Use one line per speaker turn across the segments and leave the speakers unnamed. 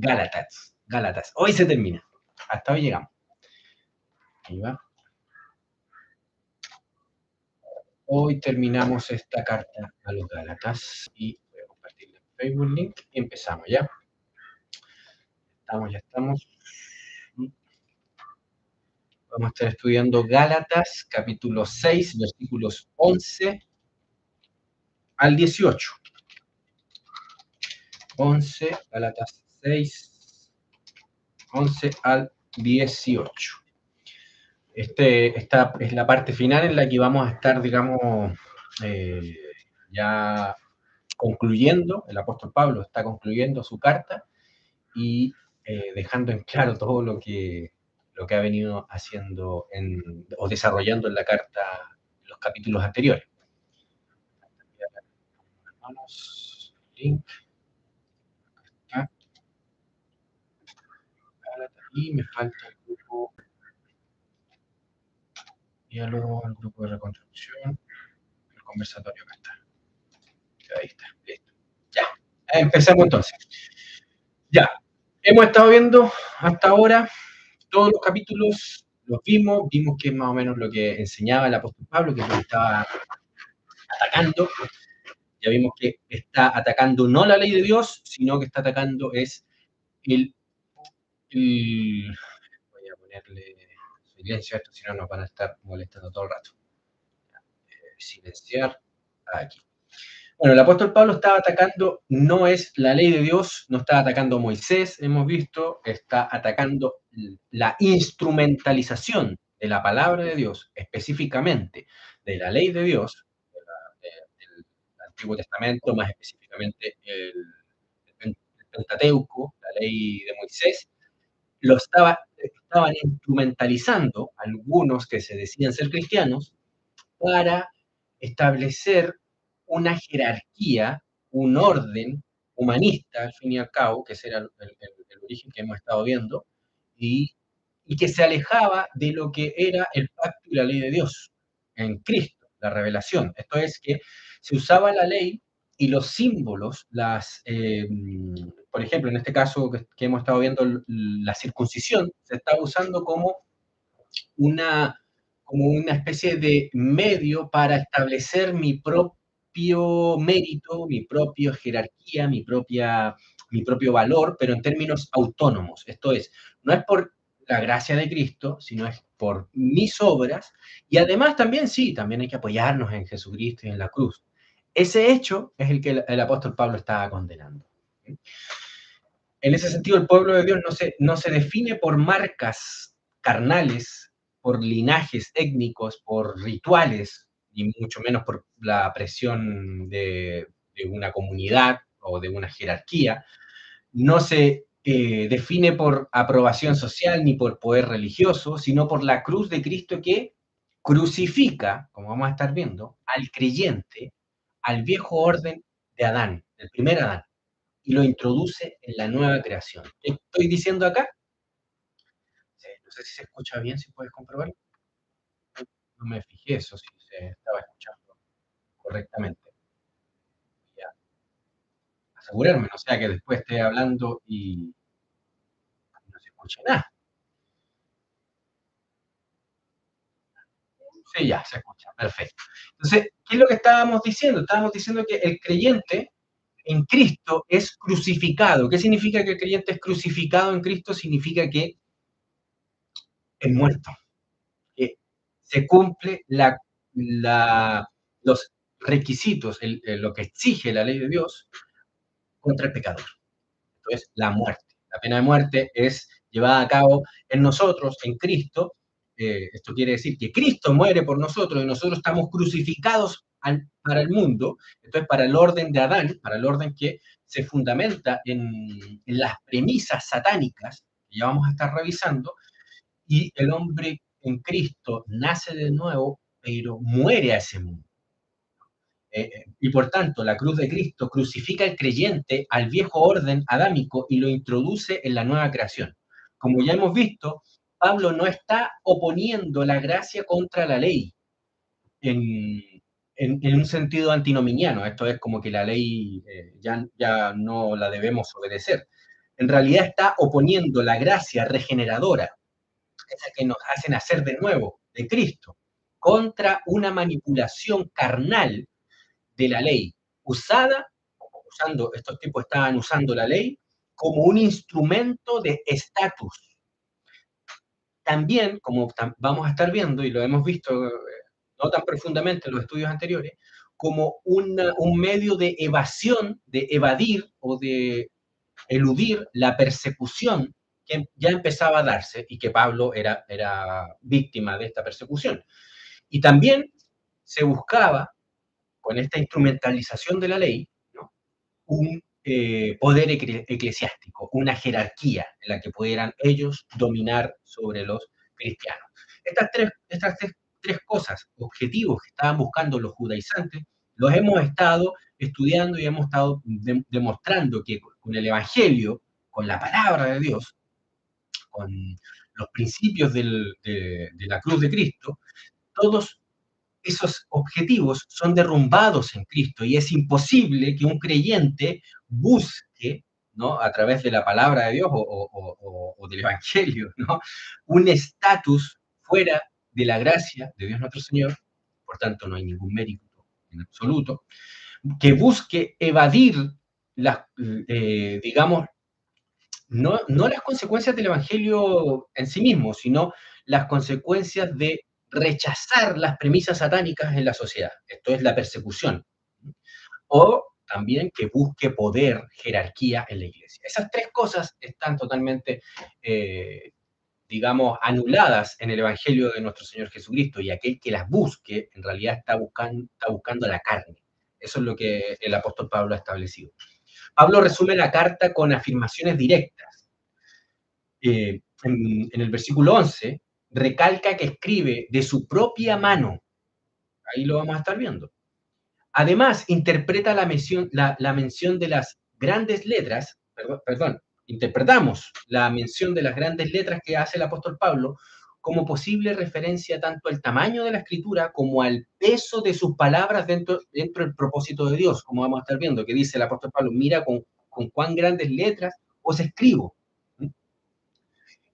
Gálatas. Hoy se termina. Hasta hoy llegamos. Ahí va. Hoy terminamos esta carta a los Gálatas y voy a compartirle el Facebook link y empezamos ya. Ya estamos. Vamos a estar estudiando Gálatas, capítulo 6, versículos 11 al 18. 11, Gálatas 6, 11 al 18. Esta es la parte final en la que vamos a estar, digamos, ya concluyendo. El apóstol Pablo está concluyendo su carta y dejando en claro todo lo que ha venido haciendo o desarrollando en la carta en los capítulos anteriores. Hermanos, link. Y me falta el grupo diálogo, el grupo de reconstrucción, el conversatorio acá está. Ahí está, listo. Ya, empecemos entonces. Ya, hemos estado viendo hasta ahora todos los capítulos, los vimos que es más o menos lo que enseñaba el apóstol Pablo, que es lo que estaba atacando. Ya vimos que está atacando no la ley de Dios, sino que está atacando es voy a ponerle silencio a esto, si no nos van a estar molestando todo el rato. Silenciar aquí. Bueno, el apóstol Pablo estaba atacando, no es la ley de Dios, no está atacando a Moisés, hemos visto, está atacando la instrumentalización de la palabra de Dios, específicamente de la ley de Dios, del Antiguo Testamento, más específicamente el Pentateuco, la ley de Moisés, estaban instrumentalizando algunos que se decían ser cristianos para establecer una jerarquía, un orden humanista, al fin y al cabo, que ese era el origen que hemos estado viendo, y que se alejaba de lo que era el pacto y la ley de Dios en Cristo, la revelación. Esto es que se usaba la ley y los símbolos, por ejemplo, en este caso que hemos estado viendo, la circuncisión, se estaba usando como una especie de medio para establecer mi propio mérito, mi propia jerarquía, mi propio valor, pero en términos autónomos. Esto es, no es por la gracia de Cristo, sino es por mis obras, y además también sí, también hay que apoyarnos en Jesucristo y en la cruz. Ese hecho es el que el apóstol Pablo estaba condenando. En ese sentido, el pueblo de Dios no se define por marcas carnales, por linajes étnicos, por rituales, y mucho menos por la presión de una comunidad o de una jerarquía. No se define por aprobación social ni por poder religioso, sino por la cruz de Cristo que crucifica, como vamos a estar viendo, al creyente, al viejo orden de Adán, el primer Adán, y lo introduce en la nueva creación. ¿Qué estoy diciendo acá? No sé si se escucha bien, si puedes comprobar. No me fijé eso, si se estaba escuchando correctamente. Voy a asegurarme, no sea que después esté hablando y no se escuche nada. Sí, ya, se escucha, perfecto. Entonces, ¿qué es lo que estábamos diciendo? Estábamos diciendo que el creyente en Cristo es crucificado. ¿Qué significa que el creyente es crucificado en Cristo? Significa que es muerto, que se cumple los requisitos, lo que exige la ley de Dios contra el pecador. Entonces, la muerte. La pena de muerte es llevada a cabo en nosotros, en Cristo. Esto quiere decir que Cristo muere por nosotros y nosotros estamos crucificados para el mundo, entonces para el orden de Adán, para el orden que se fundamenta en las premisas satánicas, que ya vamos a estar revisando, y el hombre en Cristo nace de nuevo, pero muere a ese mundo. Y por tanto, la cruz de Cristo crucifica al creyente al viejo orden adámico y lo introduce en la nueva creación. Como ya hemos visto, Pablo no está oponiendo la gracia contra la ley en, un sentido antinominiano. Esto es como que la ley ya no la debemos obedecer. en realidad está oponiendo la gracia regeneradora, esa que nos hace nacer de nuevo, de Cristo, contra una manipulación carnal de la ley, estos tipos estaban usando la ley como un instrumento de estatus. También, como vamos a estar viendo, y lo hemos visto no tan profundamente en los estudios anteriores, como un medio de evasión, de evadir o de eludir la persecución que ya empezaba a darse y que Pablo era víctima de esta persecución. Y también se buscaba, con esta instrumentalización de la ley, ¿no?, un poder eclesiástico, una jerarquía en la que pudieran ellos dominar sobre los cristianos. Estas tres cosas, objetivos que estaban buscando los judaizantes, los hemos estado estudiando y hemos estado demostrando que con el Evangelio, con la palabra de Dios, con los principios de la cruz de Cristo, todos esos objetivos son derrumbados en Cristo y es imposible que un creyente busque, ¿no?, a través de la palabra de Dios o del Evangelio, ¿no?, un estatus fuera de la gracia de Dios nuestro Señor, por tanto no hay ningún mérito en absoluto, que busque evadir las, digamos, no las consecuencias del Evangelio en sí mismo, sino las consecuencias de rechazar las premisas satánicas en la sociedad. Esto es la persecución. O también que busque poder, jerarquía en la iglesia. Esas tres cosas están totalmente, digamos, anuladas en el Evangelio de nuestro Señor Jesucristo, y aquel que las busque, en realidad está buscando la carne. Eso es lo que el apóstol Pablo ha establecido. Pablo resume la carta con afirmaciones directas. En el versículo 11, recalca que escribe de su propia mano. Ahí lo vamos a estar viendo. Además, interpreta la mención de las grandes letras, interpretamos la mención de las grandes letras que hace el apóstol Pablo como posible referencia tanto al tamaño de la escritura como al peso de sus palabras dentro del propósito de Dios, como vamos a estar viendo, que dice el apóstol Pablo: mira con cuán grandes letras os escribo.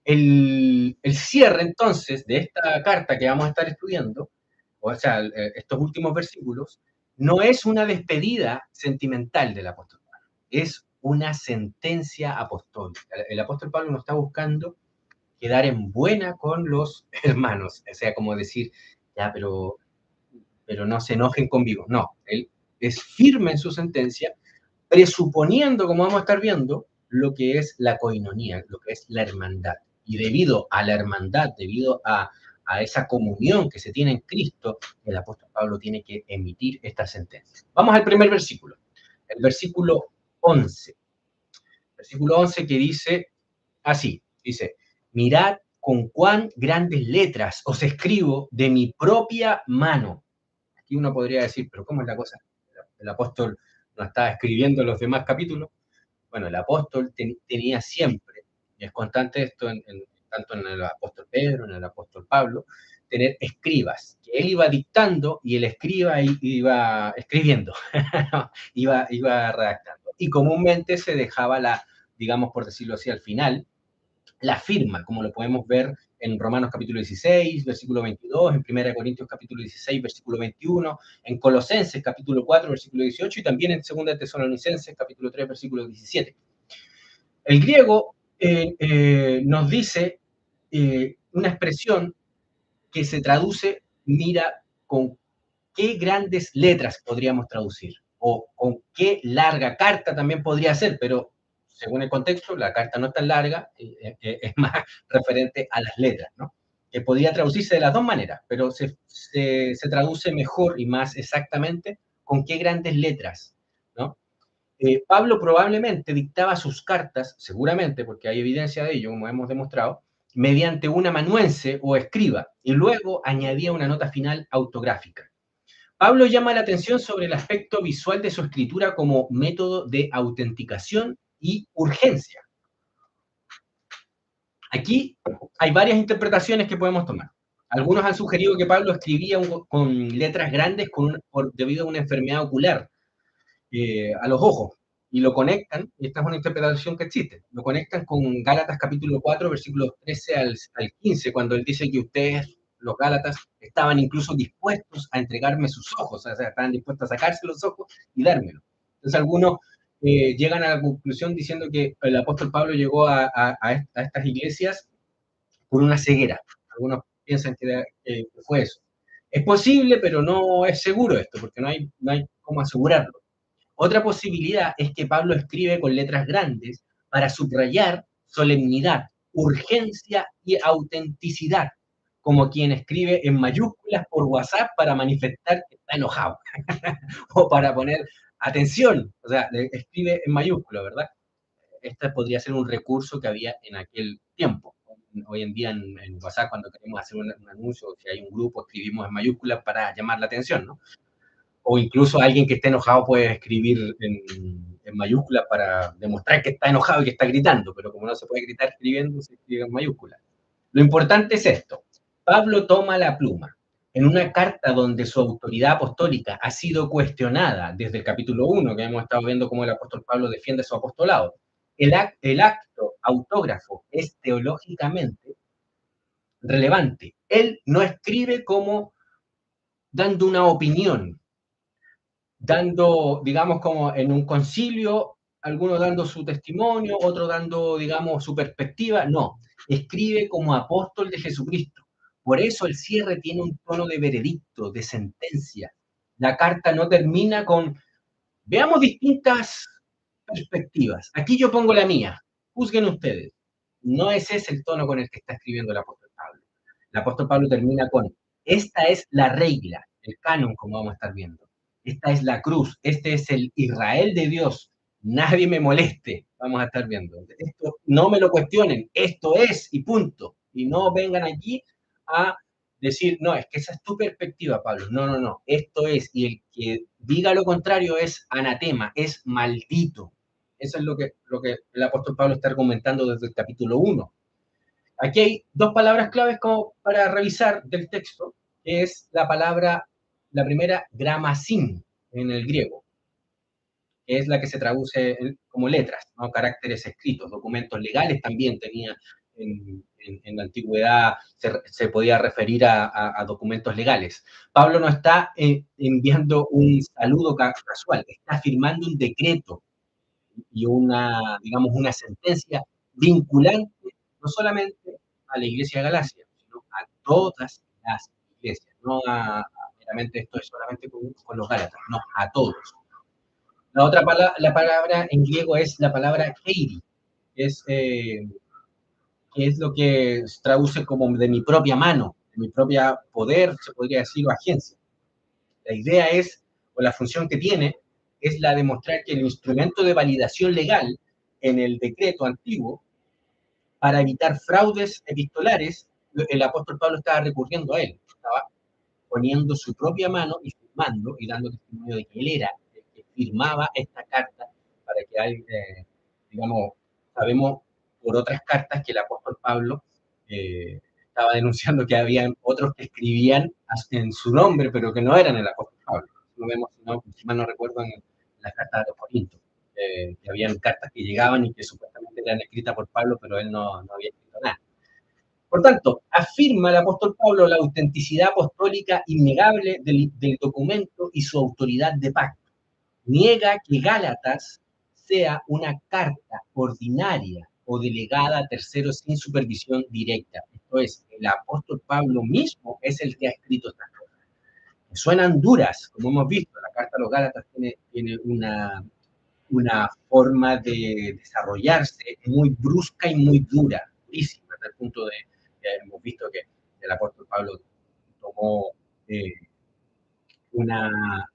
El cierre, entonces, de esta carta que vamos a estar estudiando, o sea, estos últimos versículos, no es una despedida sentimental del apóstol Pablo, es una sentencia apostólica. El apóstol Pablo no está buscando quedar en buena con los hermanos, o sea, como decir, ya, pero no se enojen conmigo. No, él es firme en su sentencia, presuponiendo, como vamos a estar viendo, lo que es la coinonía, lo que es la hermandad. Y debido a la hermandad, debido a esa comunión que se tiene en Cristo, el apóstol Pablo tiene que emitir esta sentencia. Vamos al primer versículo, el versículo 11. Versículo 11 que dice así, dice: mirad con cuán grandes letras os escribo de mi propia mano. Aquí uno podría decir, pero ¿cómo es la cosa? El apóstol no está escribiendo los demás capítulos. Bueno, el apóstol tenía siempre, y es constante esto tanto en el apóstol Pedro, en el apóstol Pablo, tener escribas, que él iba dictando y el escriba iba escribiendo, iba redactando. Y comúnmente se dejaba digamos, por decirlo así, al final, la firma, como lo podemos ver en Romanos capítulo 16, versículo 22, en 1 Corintios capítulo 16, versículo 21, en Colosenses capítulo 4, versículo 18, y también en 2 Tesalonicenses capítulo 3, versículo 17. El griego nos dice una expresión que se traduce, mira, con qué grandes letras podríamos traducir, o con qué larga carta también podría ser, pero según el contexto, la carta no es tan larga, es más referente a las letras, ¿no? Que podría traducirse de las dos maneras, pero se traduce mejor y más exactamente con qué grandes letras, ¿no? Pablo probablemente dictaba sus cartas, seguramente, porque hay evidencia de ello, como hemos demostrado, mediante un amanuense o escriba, y luego añadía una nota final autográfica. Pablo llama la atención sobre el aspecto visual de su escritura como método de autenticación y urgencia. Aquí hay varias interpretaciones que podemos tomar. Algunos han sugerido que Pablo escribía con letras grandes debido a una enfermedad ocular a los ojos, y lo conectan, y esta es una interpretación que existe, lo conectan con Gálatas capítulo 4, versículos 13 al 15, cuando él dice que ustedes, los Gálatas, estaban incluso dispuestos a entregarme sus ojos, o sea, estaban dispuestos a sacarse los ojos y dármelo. Entonces algunos llegan a la conclusión diciendo que el apóstol Pablo llegó a estas iglesias por una ceguera. Algunos piensan que fue eso. Es posible, pero no es seguro esto, porque no hay cómo asegurarlo. Otra posibilidad es que Pablo escribe con letras grandes para subrayar solemnidad, urgencia y autenticidad, como quien escribe en mayúsculas por WhatsApp para manifestar que está enojado, o para poner atención, o sea, escribe en mayúsculas, ¿verdad? Este podría ser un recurso que había en aquel tiempo. Hoy en día en WhatsApp, cuando queremos hacer un anuncio, si hay un grupo, escribimos en mayúsculas para llamar la atención, ¿no? O incluso alguien que esté enojado puede escribir en mayúsculas para demostrar que está enojado y que está gritando, pero como no se puede gritar escribiendo, se escribe en mayúsculas. Lo importante es esto. Pablo toma la pluma en una carta donde su autoridad apostólica ha sido cuestionada desde el capítulo 1, que hemos estado viendo cómo el apóstol Pablo defiende su apostolado. El acto autógrafo es teológicamente relevante. Él no escribe como dando una opinión, dando, digamos, como en un concilio, algunos dando su testimonio, otro dando, digamos, su perspectiva. No, escribe como apóstol de Jesucristo. Por eso el cierre tiene un tono de veredicto, de sentencia. La carta no termina con, veamos distintas perspectivas. Aquí yo pongo la mía, juzguen ustedes. No es ese el tono con el que está escribiendo el apóstol Pablo. El apóstol Pablo termina con, esta es la regla, el canon, como vamos a estar viendo. Esta es la cruz, este es el Israel de Dios. Nadie me moleste, vamos a estar viendo. Esto no me lo cuestionen, esto es y punto. Y no vengan aquí a decir, no, es que esa es tu perspectiva, Pablo. No, no, no, esto es. Y el que diga lo contrario es anatema, es maldito. Eso es lo que el apóstol Pablo está argumentando desde el capítulo 1. Aquí hay dos palabras claves como para revisar del texto, que es la primera, gramasin, en el griego, que es la que se traduce como letras, ¿no? Caracteres escritos, documentos legales también tenía en la antigüedad, se podía referir a documentos legales. Pablo no está enviando un saludo casual, está firmando un decreto y digamos, una sentencia vinculante no solamente a la iglesia de Galacia, sino a todas las iglesias, no meramente esto es solamente con los Gálatas, no, a todos. La palabra en griego es la palabra keiri, que es lo que se traduce como de mi propia mano, de mi propia poder, se podría decir, o agencia. La idea es, o la función que tiene, es la de mostrar que el instrumento de validación legal en el decreto antiguo, para evitar fraudes epistolares, el apóstol Pablo estaba recurriendo a él, estaba poniendo su propia mano y firmando y dando testimonio de que él era el que firmaba esta carta para que alguien, digamos, sabemos por otras cartas que el apóstol Pablo estaba denunciando que habían otros que escribían en su nombre, pero que no eran el apóstol Pablo. Lo vemos, si mal no recuerdo, en las cartas de los Corintios, que habían cartas que llegaban y que supuestamente eran escritas por Pablo, pero él no había escrito nada. Por tanto, afirma el apóstol Pablo la autenticidad apostólica innegable del documento y su autoridad de pacto. Niega que Gálatas sea una carta ordinaria o delegada a terceros sin supervisión directa. Esto es, el apóstol Pablo mismo es el que ha escrito estas cosas. Suenan duras, como hemos visto, la carta a los Gálatas tiene una forma de desarrollarse muy brusca y muy dura, durísima, hasta el punto de que hemos visto que el apóstol Pablo tomó una,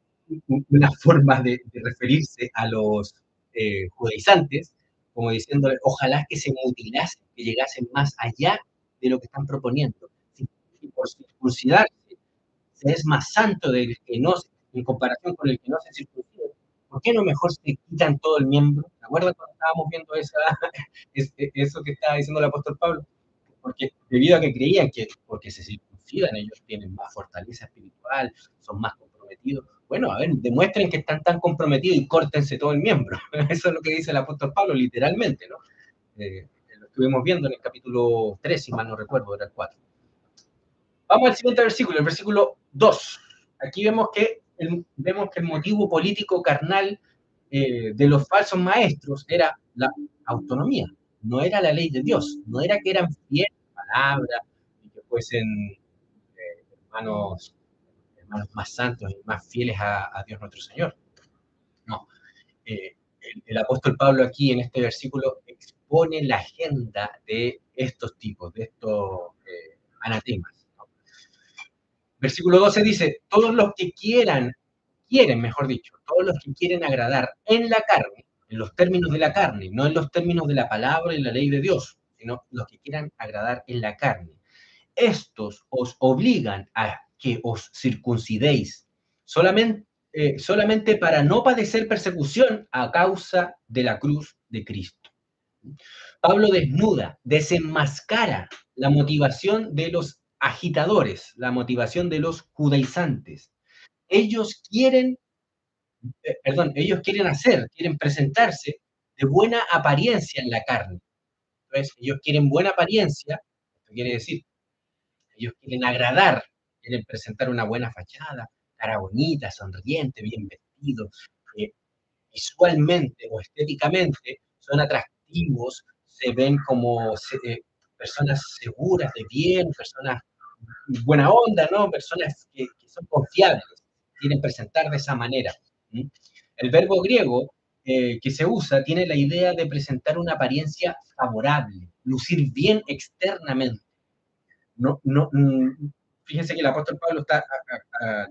una forma de referirse a los judaizantes, como diciéndole, ojalá que se mutilasen, que llegasen más allá de lo que están proponiendo. Si por circuncidarse se es más santo del que no, en comparación con el que no se circuncida, ¿por qué no mejor se quitan todo el miembro? ¿Te acuerdas cuando estábamos viendo eso que estaba diciendo el apóstol Pablo? Porque debido a que creían que porque se circuncidan ellos tienen más fortaleza espiritual, son más comprometidos comprometidos. Bueno, a ver, demuestren que están tan comprometidos y córtense todo el miembro. Eso es lo que dice el apóstol Pablo, literalmente, ¿no? Lo estuvimos viendo en el capítulo 3, si mal no recuerdo, era el 4. Vamos al siguiente versículo, el versículo 2. Aquí vemos que el motivo político carnal de los falsos maestros era la autonomía, no era la ley de Dios, no era que eran fieles a la palabra y que fuesen hermanos, hermanos más santos y más fieles a Dios nuestro Señor. No. El apóstol Pablo aquí en este versículo expone la agenda de estos tipos, de estos anatemas. ¿No? Versículo 12 dice, todos los que quieren, mejor dicho, todos los que quieren agradar en la carne, en los términos de la carne, no en los términos de la palabra y la ley de Dios, sino los que quieran agradar en la carne. Estos os obligan a que os circuncidéis solamente para no padecer persecución a causa de la cruz de Cristo. Pablo desnuda, desenmascara la motivación de los agitadores, la motivación de los judaizantes. Ellos quieren quieren presentarse de buena apariencia en la carne. Entonces, ellos quieren buena apariencia, esto quiere decir, ellos quieren agradar, quieren presentar una buena fachada, cara bonita, sonriente, bien vestido, eh, visualmente o estéticamente son atractivos, se ven como personas seguras de bien, personas buena onda, ¿no? Personas que son confiables, quieren presentar de esa manera. ¿Mm? El verbo griego que se usa tiene la idea de presentar una apariencia favorable, lucir bien externamente. No, no, fíjense que el apóstol Pablo está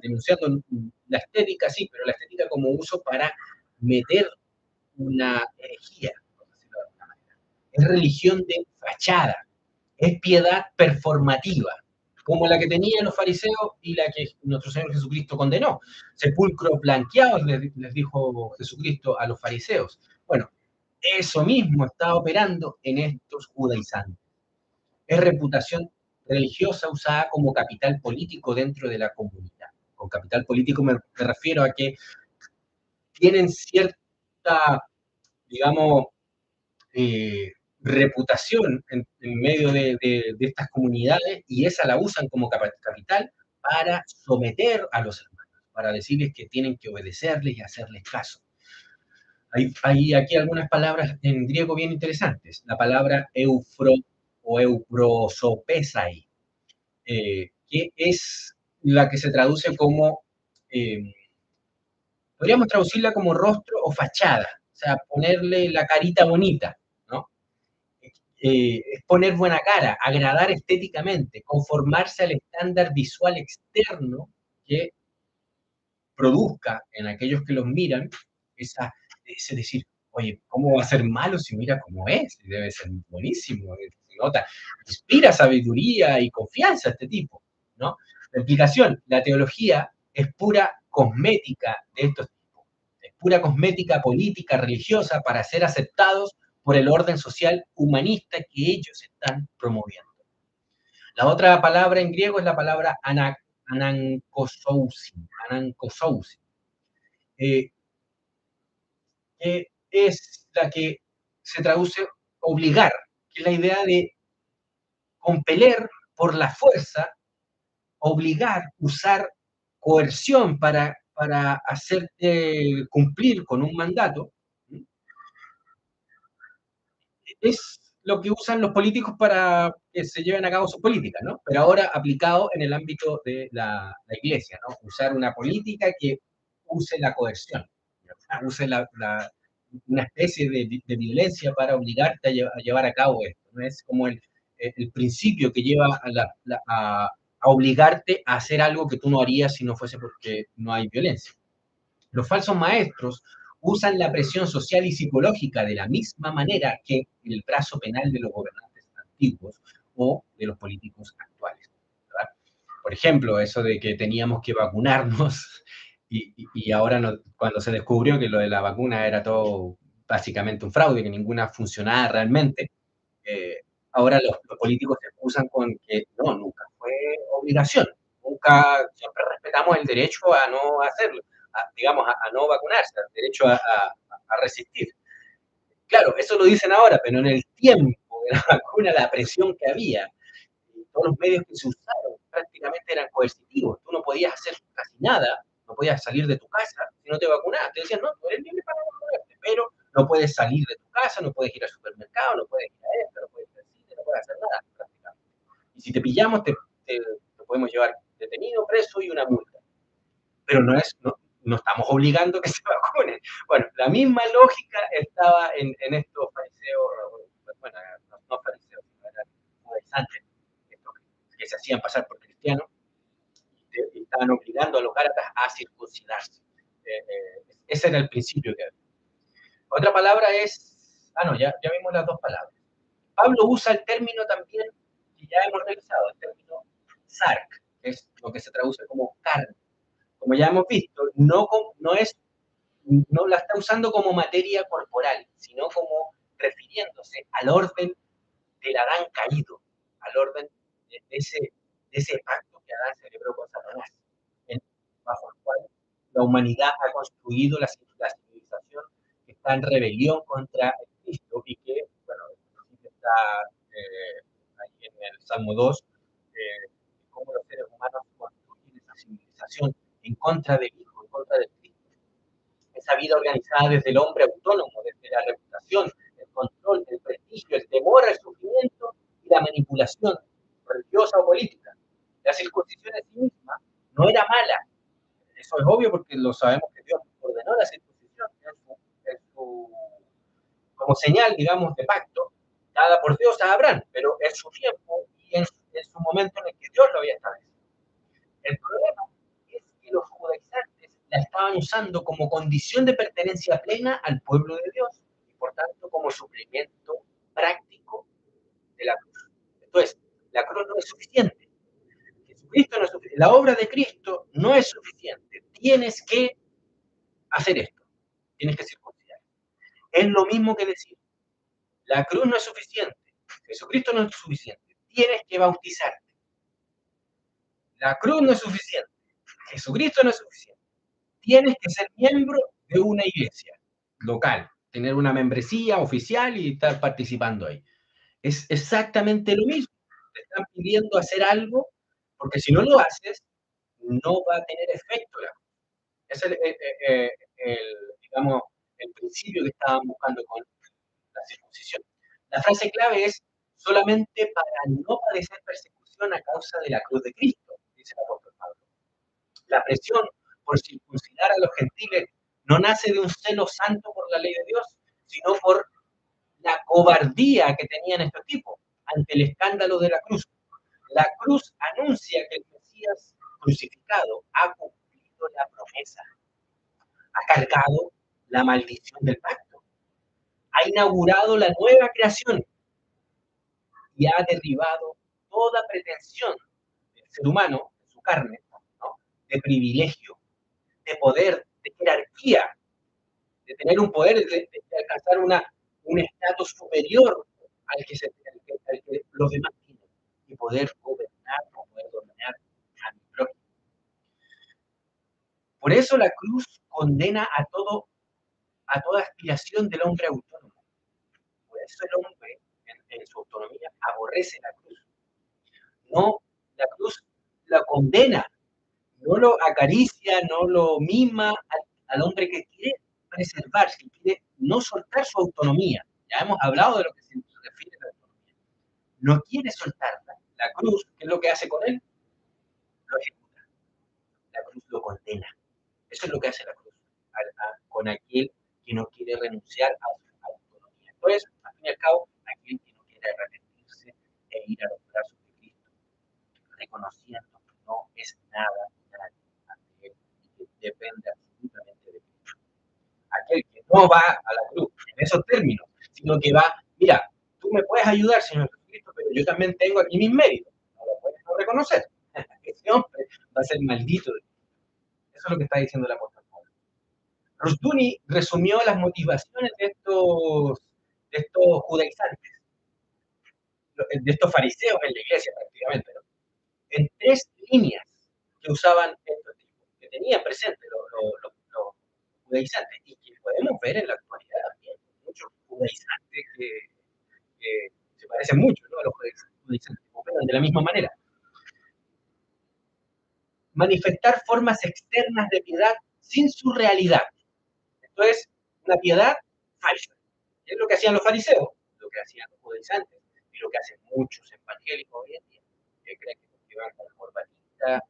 denunciando la estética, sí, pero la estética como uso para meter una herejía, por decirlo de alguna manera. Es religión de fachada, es piedad performativa, como la que tenían los fariseos y la que nuestro Señor Jesucristo condenó. Sepulcros blanqueados, les dijo Jesucristo a los fariseos. Bueno, eso mismo está operando en estos judaizantes. Es reputación religiosa usada como capital político dentro de la comunidad. Con capital político me refiero a que tienen cierta, digamos, reputación en medio de estas comunidades y esa la usan como capital para someter a los hermanos, para decirles que tienen que obedecerles y hacerles caso. Hay aquí algunas palabras en griego bien interesantes. La palabra eufro o euprosopesai, que es la que se traduce como, podríamos traducirla como rostro o fachada, o sea, ponerle la carita bonita, ¿no? Es poner buena cara, agradar estéticamente, conformarse al estándar visual externo que produzca en aquellos que los miran ese decir, oye, ¿cómo va a ser malo si mira cómo es? Debe ser buenísimo, se nota, inspira sabiduría y confianza a este tipo, ¿no? La implicación, la teología es pura cosmética de estos tipos, es pura cosmética política, religiosa, para ser aceptados por el orden social humanista que ellos están promoviendo. La otra palabra en griego es la palabra anankosousin, eh, que es la que se traduce obligar, que es la idea de compeler por la fuerza, obligar, usar coerción para hacerte cumplir con un mandato, es lo que usan los políticos para que se lleven a cabo sus políticas, ¿no? Pero ahora aplicado en el ámbito de la iglesia, ¿no? Usar una política que use la coerción, ¿no? Use una especie de violencia para obligarte a llevar a cabo esto, ¿no? Es como el principio que lleva a obligarte a hacer algo que tú no harías si no fuese porque no hay violencia. Los falsos maestros usan la presión social y psicológica de la misma manera que el brazo penal de los gobernantes antiguos o de los políticos actuales, ¿verdad? Por ejemplo, eso de que teníamos que vacunarnos y ahora cuando se descubrió que lo de la vacuna era todo básicamente un fraude, que ninguna funcionaba realmente, ahora los políticos se excusan con que no, nunca fue obligación, nunca, siempre respetamos el derecho a no hacerlo, digamos, a no vacunarse, el derecho a resistir. Claro, eso lo dicen ahora, pero en el tiempo de la vacuna, la presión que había, y todos los medios que se usaron prácticamente eran coercitivos. Tú no podías hacer casi nada, no podías salir de tu casa si no te vacunabas. Te decían, no, tú eres libre para vacunarte, pero no puedes salir de tu casa, no puedes ir al supermercado, no puedes ir a esto, no puedes ir al cine, no puedes hacer nada prácticamente. Y si te pillamos, te podemos llevar detenido, preso y una multa. Pero no estamos obligando a que se vacunen. Bueno, la misma lógica estaba en estos fariseos, bueno, no fariseos, sino eran judaizantes, estos que se hacían pasar por cristianos y estaban obligando a los gálatas a circuncidarse. Ese era el principio que había. Otra palabra es, no, ya vimos las dos palabras. Pablo usa el término también, que ya hemos revisado, el término sarc, que es lo que se traduce como carne. Como ya hemos visto, no la está usando como materia corporal, sino como refiriéndose al orden del Adán caído, al orden de ese pacto que Adán celebró con Satanás, bajo el cual la humanidad ha construido la civilización que está en rebelión contra Cristo y que, bueno, está ahí en el Salmo 2, cómo los seres humanos construyen esa civilización en contra del Hijo, en contra del Cristo. Esa vida organizada desde el hombre autónomo, desde la reputación, el control, el prestigio, el temor al sufrimiento y la manipulación religiosa o política. La circuncisión en sí misma no era mala. Eso es obvio porque lo sabemos que Dios ordenó la circuncisión como señal, digamos, de pacto, dada por Dios a Abraham, pero en su tiempo y en su momento en el que Dios lo había establecido. El problema es que los judaizantes la estaban usando como condición de pertenencia plena al pueblo de Dios y por tanto como suplimiento práctico de la cruz. Entonces, la cruz no es suficiente. Jesucristo no es suficiente. La obra de Cristo no es suficiente. Tienes que hacer esto. Tienes que circuncidar. Es lo mismo que decir, la cruz no es suficiente. Jesucristo no es suficiente. Tienes que bautizarte. La cruz no es suficiente. Jesucristo no es suficiente. Tienes que ser miembro de una iglesia local, tener una membresía oficial y estar participando ahí. Es exactamente lo mismo. Te están pidiendo hacer algo, porque si no lo haces, no va a tener efecto. Es digamos, el principio que estaban buscando con la circuncisión. La frase clave es solamente para no padecer persecución a causa de la cruz de Cristo, dice el apóstol Pablo. La presión por circuncidar a los gentiles no nace de un celo santo por la ley de Dios, sino por la cobardía que tenían estos tipos ante el escándalo de la cruz. La cruz anuncia que el Mesías crucificado ha cumplido la promesa, ha cargado la maldición del pacto, ha inaugurado la nueva creación y ha derribado toda pretensión del ser humano, de su carne, ¿no? De privilegio, de poder, de jerarquía, de tener un poder, de alcanzar un estatus superior al que los demás tienen y poder gobernar o poder dominar a mi prójimo. Por eso la cruz condena a toda aspiración del hombre autónomo. Por eso el hombre, en su autonomía, aborrece la cruz. No, la cruz la condena, no lo acaricia, no lo mima al hombre que quiere preservar, que quiere no soltar su autonomía. Ya hemos hablado de lo que se refiere a la autonomía. No quiere soltarla. La cruz, ¿qué es lo que hace con él? Lo ejecuta. La cruz lo condena. Eso es lo que hace la cruz con aquel que no quiere renunciar a su autonomía. Entonces, al fin y al cabo, aquel que no quiere arrepentirse e ir a los brazos de Cristo, reconociendo que no es nada nadie ante él y que depende absolutamente de Cristo. Aquel que no va a la cruz en esos términos, sino que va, mira, tú me puedes ayudar, Señor Jesucristo, pero yo también tengo aquí mis méritos. No lo puedes no reconocer. Ese hombre va a ser maldito. Eso es lo que está diciendo el apóstol Pablo. Rushdoony resumió las motivaciones de estos judaizantes, de estos fariseos en la iglesia prácticamente, ¿no? En 3 líneas. que usaban estos tipos, que tenían presente los judaizantes y que podemos ver en la actualidad también. Muchos judaizantes que se parecen mucho, ¿no?, a los judaizantes, que operan de la misma manera. Manifestar formas externas de piedad sin su realidad. Esto es una piedad falsa. Es lo que hacían los fariseos, lo que hacían los judaizantes y lo que hacen muchos evangélicos hoy en día, que creen que van con corbatita,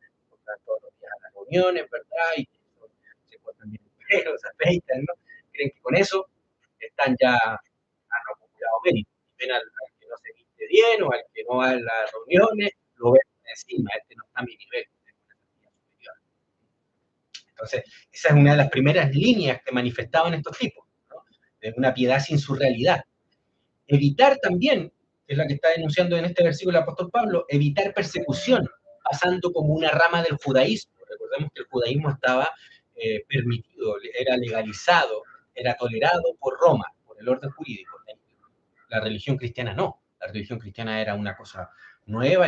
van todos los días a las reuniones, ¿verdad? Y se cortan bien el pelo, se afeitan, ¿no? Creen que con eso están ya han acumulado mérito. Y ven al que no se viste bien o al que no va a las reuniones, lo ven encima, este no está a mi nivel. Entonces, esa es una de las primeras líneas que manifestaban estos tipos, ¿no?, de una piedad sin su realidad. Evitar también, que es la que está denunciando en este versículo el apóstol Pablo, evitar persecución, pasando como una rama del judaísmo. Recordemos que el judaísmo estaba permitido, era legalizado, era tolerado por Roma, por el orden jurídico. La religión cristiana no. La religión cristiana era una cosa nueva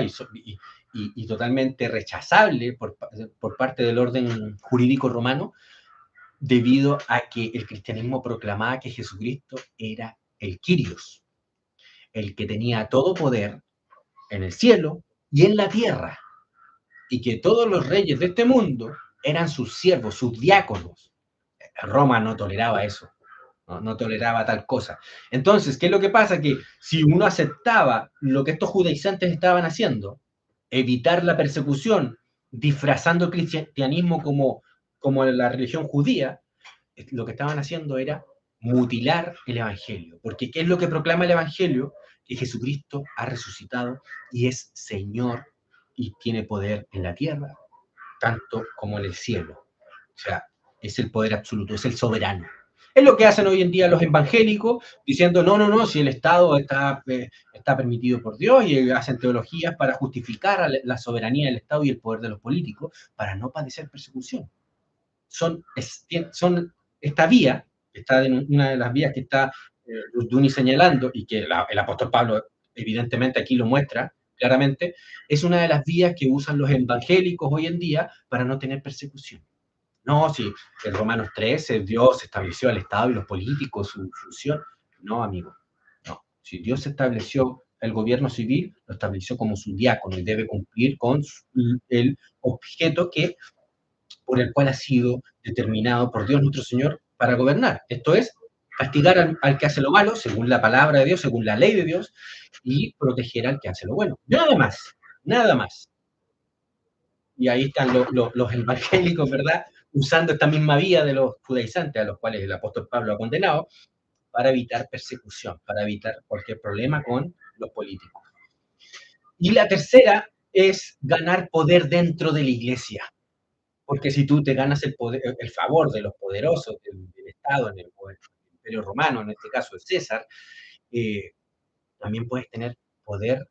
y totalmente rechazable por parte del orden jurídico romano, debido a que el cristianismo proclamaba que Jesucristo era el Kyrios, el que tenía todo poder en el cielo y en la tierra, y que todos los reyes de este mundo eran sus siervos, sus diáconos. Roma no toleraba eso, no toleraba tal cosa. Entonces, ¿qué es lo que pasa? Que si uno aceptaba lo que estos judaizantes estaban haciendo, evitar la persecución, disfrazando el cristianismo como la religión judía, lo que estaban haciendo era mutilar el Evangelio. Porque ¿qué es lo que proclama el Evangelio? Que Jesucristo ha resucitado y es Señor y tiene poder en la tierra, tanto como en el cielo. O sea, es el poder absoluto, es el soberano. Es lo que hacen hoy en día los evangélicos, diciendo, no, no, no, si el Estado está permitido por Dios, y hacen teologías para justificar la soberanía del Estado y el poder de los políticos para no padecer persecución. Son esta vía, está en una de las vías que está Duni señalando, y que el apóstol Pablo evidentemente aquí lo muestra claramente, es una de las vías que usan los evangélicos hoy en día para no tener persecución. No, si en Romanos 13 Dios estableció al Estado y los políticos su función. No, amigo, no. Si Dios estableció el gobierno civil, lo estableció como su diácono y debe cumplir con el objeto por el cual ha sido determinado por Dios nuestro Señor para gobernar. Esto es, castigar al que hace lo malo, según la palabra de Dios, según la ley de Dios, y proteger al que hace lo bueno. Nada más, nada más. Y ahí están los evangélicos, ¿verdad?, usando esta misma vía de los judaizantes, a los cuales el apóstol Pablo ha condenado, para evitar persecución, para evitar cualquier problema con los políticos. Y la tercera es ganar poder dentro de la iglesia. Porque si tú te ganas el favor de los poderosos del Estado, en el Imperio Romano, en este caso el César, eh, también puedes tener poder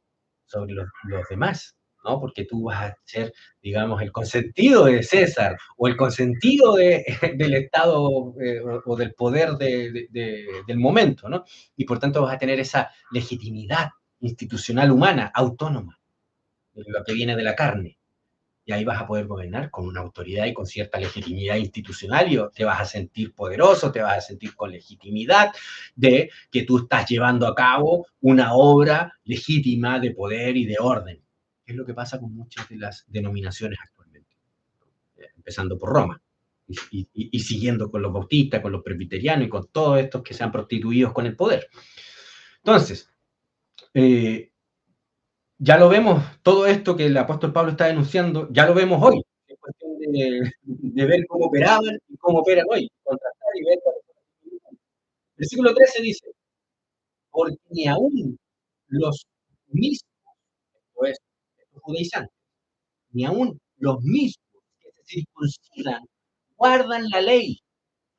sobre los demás, ¿no? Porque tú vas a ser, digamos, el consentido de César o el consentido del Estado o del poder del momento, ¿no? Y por tanto vas a tener esa legitimidad institucional humana, autónoma, de lo que viene de la carne. Y ahí vas a poder gobernar con una autoridad y con cierta legitimidad institucional, y te vas a sentir poderoso, te vas a sentir con legitimidad de que tú estás llevando a cabo una obra legítima de poder y de orden. Es lo que pasa con muchas de las denominaciones actualmente, empezando por Roma y siguiendo con los bautistas, con los presbiterianos y con todos estos que se han prostituido con el poder. Entonces, ya lo vemos, todo esto que el apóstol Pablo está denunciando, ya lo vemos hoy. Es cuestión de ver cómo operaban y cómo operan hoy, contrastar y ver. Versículo 13 dice, porque ni aún los mismos, pues, los judaizantes, ni aún los mismos que se circuncidan guardan la ley,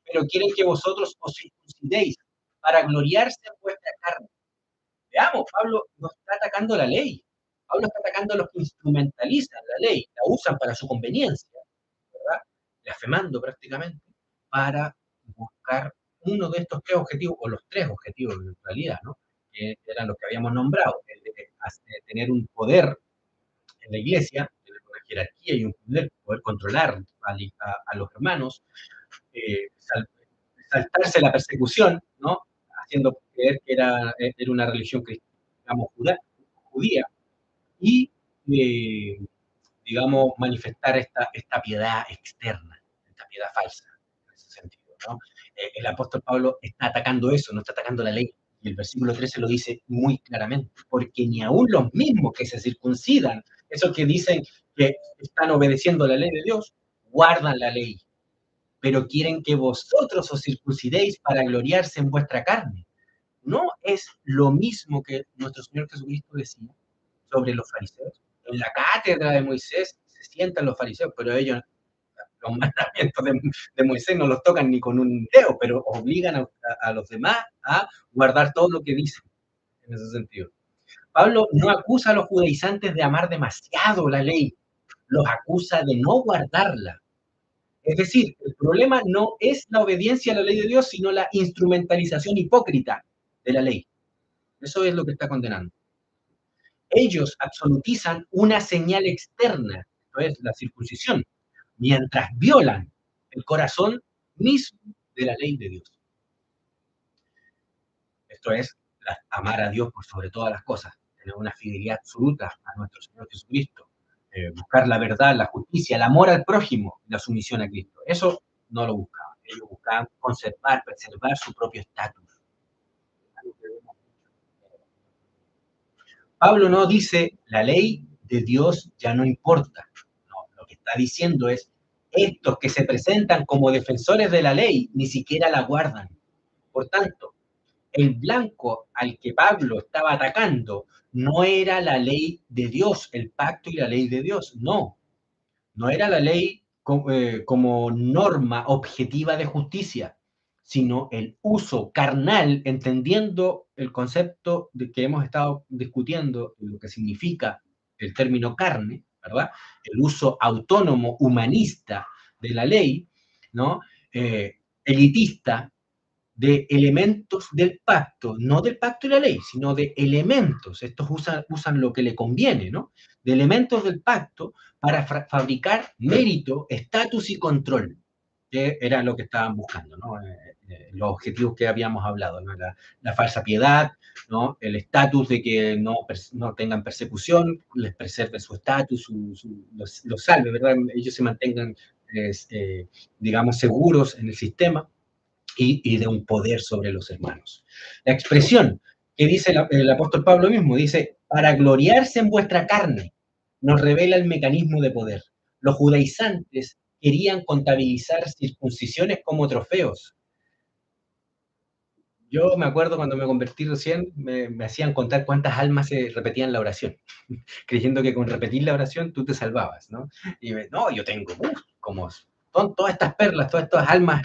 pero quieren que vosotros os circuncidéis para gloriarse en vuestra carne. Veamos, Pablo no está atacando la ley. Pablo está atacando a los que instrumentalizan la ley, la usan para su conveniencia, ¿verdad? Blasfemando prácticamente para buscar uno de estos tres objetivos, o los tres objetivos en realidad, ¿no? Que eran los que habíamos nombrado, el de tener un poder en la iglesia, jerarquía y un poder controlar a los hermanos, saltarse la persecución, ¿no? Haciendo creer que era una religión digamos, judía, y digamos, manifestar esta piedad externa, esta piedad falsa, en ese sentido, ¿no? El apóstol Pablo está atacando eso, no está atacando la ley. Y el versículo 13 lo dice muy claramente, porque ni aun los mismos que se circuncidan, esos que dicen que están obedeciendo la ley de Dios, guardan la ley, pero quieren que vosotros os circuncidéis para gloriarse en vuestra carne. ¿No es lo mismo que nuestro Señor Jesucristo decía sobre los fariseos? En la cátedra de Moisés se sientan los fariseos, pero ellos los mandamientos de Moisés no los tocan ni con un dedo, pero obligan a los demás a guardar todo lo que dicen en ese sentido. Pablo no acusa a los judaizantes de amar demasiado la ley, los acusa de no guardarla. Es decir, el problema no es la obediencia a la ley de Dios, sino la instrumentalización hipócrita de la ley. Eso es lo que está condenando. Ellos absolutizan una señal externa, esto es la circuncisión, mientras violan el corazón mismo de la ley de Dios. Esto es amar a Dios por sobre todas las cosas, tener una fidelidad absoluta a nuestro Señor Jesucristo, buscar la verdad, la justicia, el amor al prójimo, la sumisión a Cristo. Eso no lo buscaban. Ellos buscaban conservar, preservar su propio estatus. Pablo no dice, la ley de Dios ya no importa. No, lo que está diciendo es, estos que se presentan como defensores de la ley ni siquiera la guardan. Por tanto, el blanco al que Pablo estaba atacando no era la ley de Dios, el pacto y la ley de Dios, no. No era la ley como norma objetiva de justicia, sino el uso carnal, entendiendo el concepto de que hemos estado discutiendo, lo que significa el término carne, ¿verdad? El uso autónomo, humanista de la ley, ¿no? Elitista, de elementos del pacto, no del pacto y la ley, sino de elementos. Estos usan lo que le conviene, ¿no? De elementos del pacto para fabricar mérito, estatus y control, que era lo que estaban buscando, ¿no? Los objetivos que habíamos hablado, ¿no? La falsa piedad, ¿no? El estatus de que no tengan persecución, les preserve su estatus, los salve, ¿verdad? Ellos se mantengan, digamos, seguros en el sistema y de un poder sobre los hermanos. La expresión que dice el apóstol Pablo mismo, dice, para gloriarse en vuestra carne, nos revela el mecanismo de poder. Los judaizantes querían contabilizar circuncisiones como trofeos. Yo me acuerdo cuando me convertí recién, me hacían contar cuántas almas se repetían la oración, creyendo que con repetir la oración tú te salvabas, ¿no? Y no, yo tengo, como son todas estas perlas, todas estas almas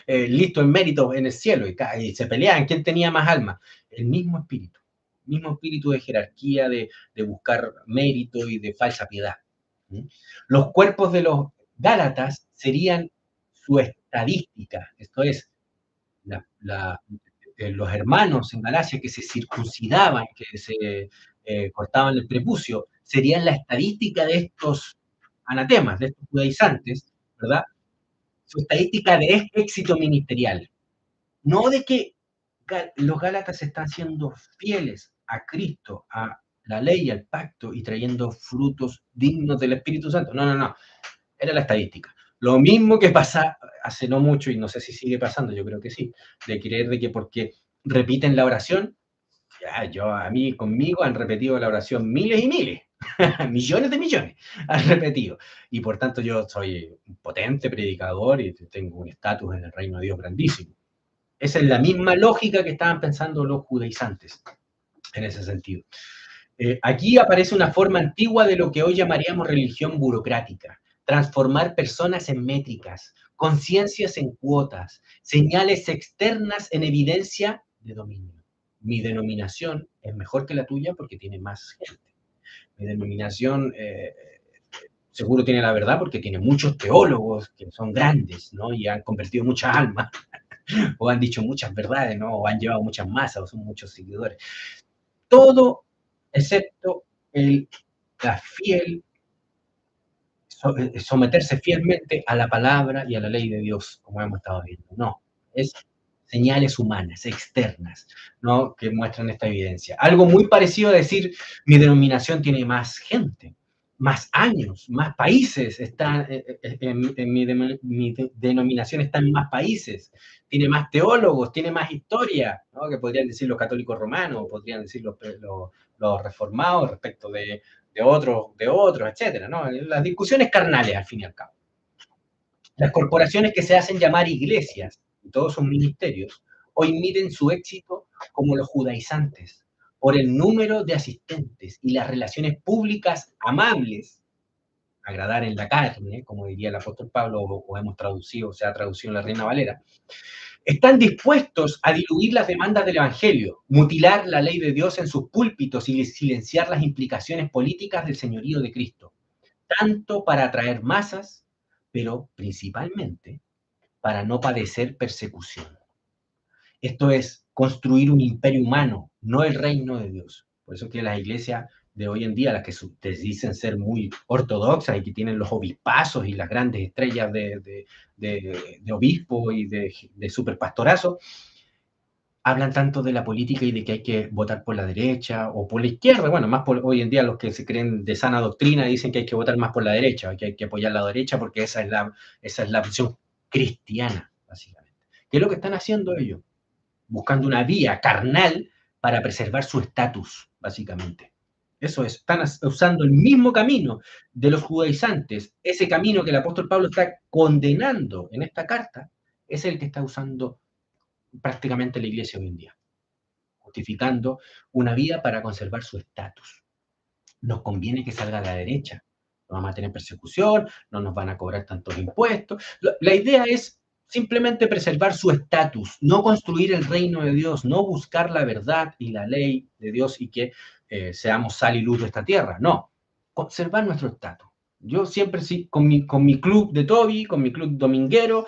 listo en mérito en el cielo, y se peleaban quién tenía más almas. El mismo espíritu de jerarquía, de buscar mérito y de falsa piedad. ¿Sí? Los cuerpos de los Gálatas serían su estadística, esto es, los hermanos en Galacia que se circuncidaban, que se cortaban el prepucio, serían la estadística de estos anatemas, de estos judaizantes, ¿verdad? Su estadística de éxito ministerial. No de que los Gálatas están siendo fieles a Cristo, a la ley, al pacto y trayendo frutos dignos del Espíritu Santo. No, no, no. Era la estadística. Lo mismo que pasa hace no mucho, y no sé si sigue pasando, yo creo que sí, de creer de que porque repiten la oración, ya, conmigo han repetido la oración miles y miles, millones de millones han repetido. Y por tanto yo soy un potente predicador y tengo un estatus en el reino de Dios grandísimo. Esa es la misma lógica que estaban pensando los judaizantes en ese sentido. Aquí aparece una forma antigua de lo que hoy llamaríamos religión burocrática. Transformar personas en métricas, conciencias en cuotas, señales externas en evidencia de dominio. Mi denominación es mejor que la tuya porque tiene más gente. Mi denominación seguro tiene la verdad porque tiene muchos teólogos que son grandes, ¿no? Y han convertido muchas almas, o han dicho muchas verdades, ¿no? O han llevado muchas masas, o son muchos seguidores. Todo excepto la fiel someterse fielmente a la palabra y a la ley de Dios, como hemos estado viendo. No, es señales humanas, externas, ¿no? Que muestran esta evidencia. Algo muy parecido a decir, mi denominación tiene más gente, más años, más países, está, en mi denominación está en más países, tiene más teólogos, tiene más historia, ¿no? Que podrían decir los católicos romanos, podrían decir los reformados respecto de otros, etcétera, ¿no? Las discusiones carnales, al fin y al cabo. Las corporaciones que se hacen llamar iglesias, y todos son ministerios, hoy miden su éxito como los judaizantes, por el número de asistentes y las relaciones públicas amables, agradar en la carne, como diría el apóstol Pablo, o hemos traducido, se ha traducido en la Reina Valera, están dispuestos a diluir las demandas del Evangelio, mutilar la ley de Dios en sus púlpitos y silenciar las implicaciones políticas del señorío de Cristo, tanto para atraer masas, pero principalmente para no padecer persecución. Esto es construir un imperio humano, no el reino de Dios. Por eso que las iglesias de hoy en día, las que dicen ser muy ortodoxas y que tienen los obispazos y las grandes estrellas de obispo y de superpastorazo, hablan tanto de la política y de que hay que votar por la derecha o por la izquierda. Bueno, más por, hoy en día los que se creen de sana doctrina dicen que hay que votar más por la derecha, que hay que apoyar la derecha porque esa es la opción cristiana, básicamente. ¿Qué es lo que están haciendo ellos? Buscando una vía carnal para preservar su estatus, básicamente. Eso es, están usando el mismo camino de los judaizantes, ese camino que el apóstol Pablo está condenando en esta carta, es el que está usando prácticamente la iglesia hoy en día, justificando una vida para conservar su estatus. Nos conviene que salga a la derecha, no vamos a tener persecución, no nos van a cobrar tantos impuestos. La idea es simplemente preservar su estatus, no construir el reino de Dios, no buscar la verdad y la ley de Dios y que seamos sal y luz de esta tierra, no, conservar nuestro estatus. Yo siempre sí, con mi club de Toby, con mi club dominguero,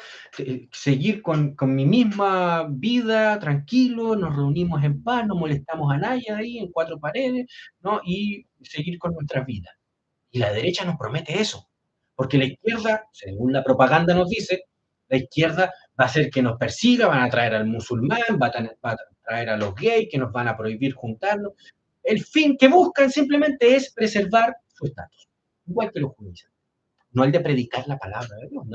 seguir con mi misma vida, tranquilo, nos reunimos en paz, no molestamos a nadie ahí en cuatro paredes, ¿no? Y seguir con nuestras vidas. Y la derecha nos promete eso, porque la izquierda, según la propaganda nos dice, la izquierda va a hacer que nos persiga, van a traer al musulmán, va a traer a los gays, que nos van a prohibir juntarnos. El fin que buscan simplemente es preservar su estatus, igual que los judíos. No el de predicar la palabra de Dios,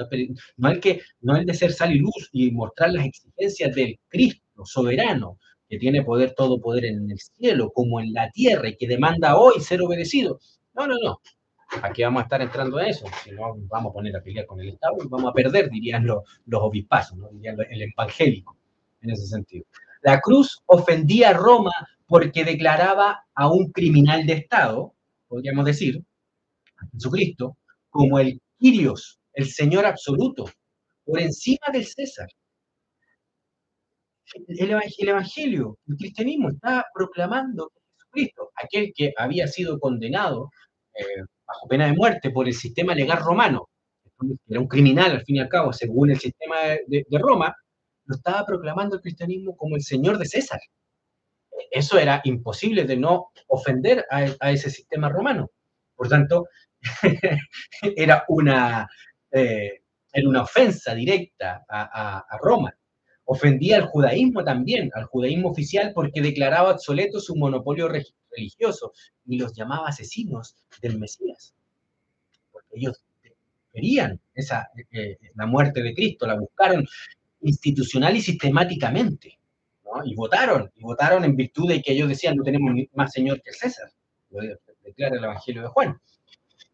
no el de ser sal y luz y mostrar las exigencias del Cristo soberano, que tiene poder, todo poder en el cielo como en la tierra y que demanda hoy ser obedecido. No, no, no. Aquí vamos a estar entrando a eso, si no vamos a poner a pelear con el Estado y vamos a perder, dirían los obispazos, ¿no? Dirían el evangélico, en ese sentido. La cruz ofendía a Roma porque declaraba a un criminal de Estado, podríamos decir, a Jesucristo, como el Kyrios, el Señor absoluto, por encima del César. El Evangelio, el cristianismo está proclamando que Jesucristo, aquel que había sido condenado bajo pena de muerte por el sistema legal romano, era un criminal al fin y al cabo, según el sistema de Roma, lo estaba proclamando el cristianismo como el Señor de César. Eso era imposible de no ofender a ese sistema romano. Por tanto, era era una ofensa directa a Roma. Ofendía al judaísmo también, al judaísmo oficial, porque declaraba obsoleto su monopolio religioso y los llamaba asesinos del Mesías. Porque ellos querían la muerte de Cristo, la buscaron institucional y sistemáticamente, ¿no? Y votaron en virtud de que ellos decían, no tenemos más Señor que el César, lo declara el Evangelio de Juan.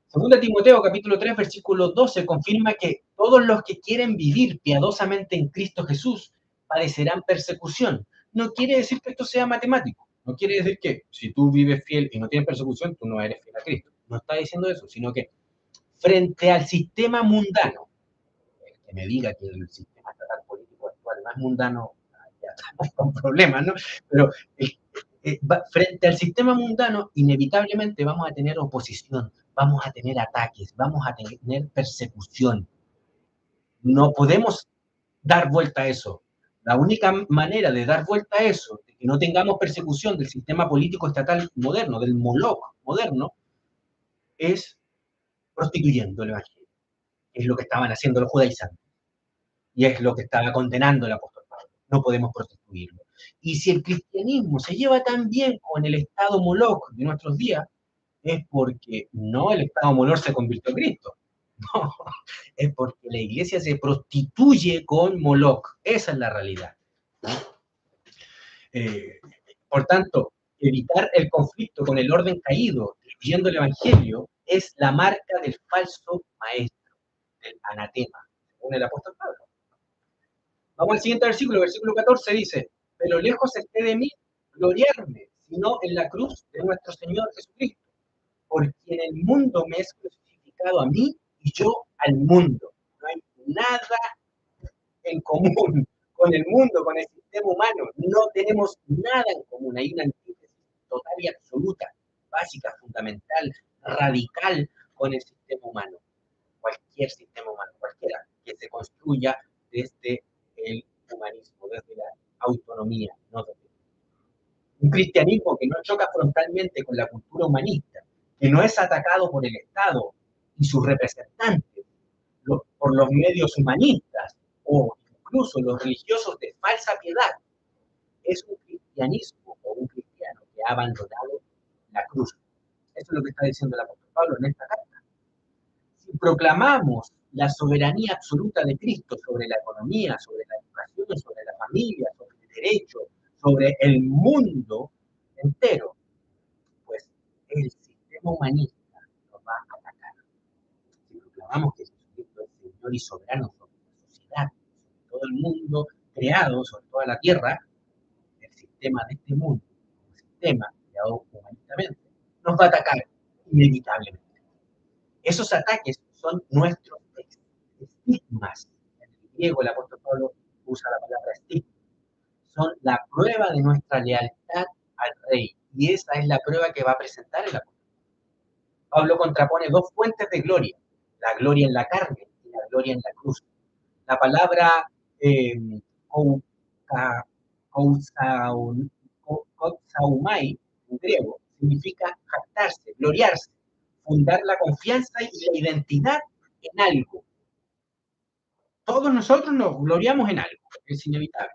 Segunda Timoteo, capítulo 3, versículo 12, confirma que todos los que quieren vivir piadosamente en Cristo Jesús padecerán persecución. No quiere decir que esto sea matemático, no quiere decir que si tú vives fiel y no tienes persecución, tú no eres fiel a Cristo. No está diciendo eso, sino que frente al sistema mundano, que me diga que el sistema estatal político actual no es mundano, ya estamos con problemas, ¿no? Pero frente al sistema mundano, inevitablemente vamos a tener oposición, vamos a tener ataques, vamos a tener persecución. No podemos dar vuelta a eso. La única manera de dar vuelta a eso, de que no tengamos persecución del sistema político estatal moderno, del Moloch moderno, es prostituyendo el Evangelio. Es lo que estaban haciendo los judaizantes. Y es lo que estaba condenando el apóstol Pablo. No podemos prostituirlo. Y si el cristianismo se lleva tan bien con el Estado Moloch de nuestros días, es porque no el Estado Moloch se convirtió en Cristo. No, es porque la iglesia se prostituye con Moloch. Esa es la realidad. ¿No? Eh, por tanto, evitar el conflicto con el orden caído, incluyendo el Evangelio, es la marca del falso maestro, del anatema, según el apóstol Pablo. Vamos al siguiente versículo, versículo 14 dice, pero lejos esté de mí gloriarme, sino en la cruz de nuestro Señor Jesucristo, por quien el mundo me es crucificado a mí y yo al mundo. No hay nada en común con el mundo, con el sistema humano. No tenemos nada en común. Hay una antítesis total y absoluta, básica, fundamental, radical con el sistema humano. Cualquier sistema humano, cualquiera, que se construya desde el humanismo, desde la autonomía. No desde un cristianismo que no choca frontalmente con la cultura humanista, que no es atacado por el Estado y sus representantes, por los medios humanistas o incluso los religiosos de falsa piedad, es un cristianismo o un cristiano que ha abandonado la cruz. Eso es lo que está diciendo el apóstol Pablo en esta carta. Si proclamamos la soberanía absoluta de Cristo sobre la economía, sobre la educación, sobre la familia, sobre el derecho, sobre el mundo entero, pues el sistema humanista nos va a atacar. Si proclamamos que Jesucristo es Señor y soberano sobre la sociedad, sobre todo el mundo creado, sobre toda la tierra, el sistema de este mundo, el sistema creado humanistamente, nos va a atacar inevitablemente. Esos ataques son nuestros estigmas. En el griego el apóstol Pablo usa la palabra estigma. Son la prueba de nuestra lealtad al rey. Y esa es la prueba que va a presentar el apóstol. Pablo contrapone dos fuentes de gloria, la gloria en la carne y la gloria en la cruz. La palabra kousaumai en griego significa jactarse, gloriarse, fundar la confianza y la identidad en algo. Todos nosotros nos gloriamos en algo, es inevitable.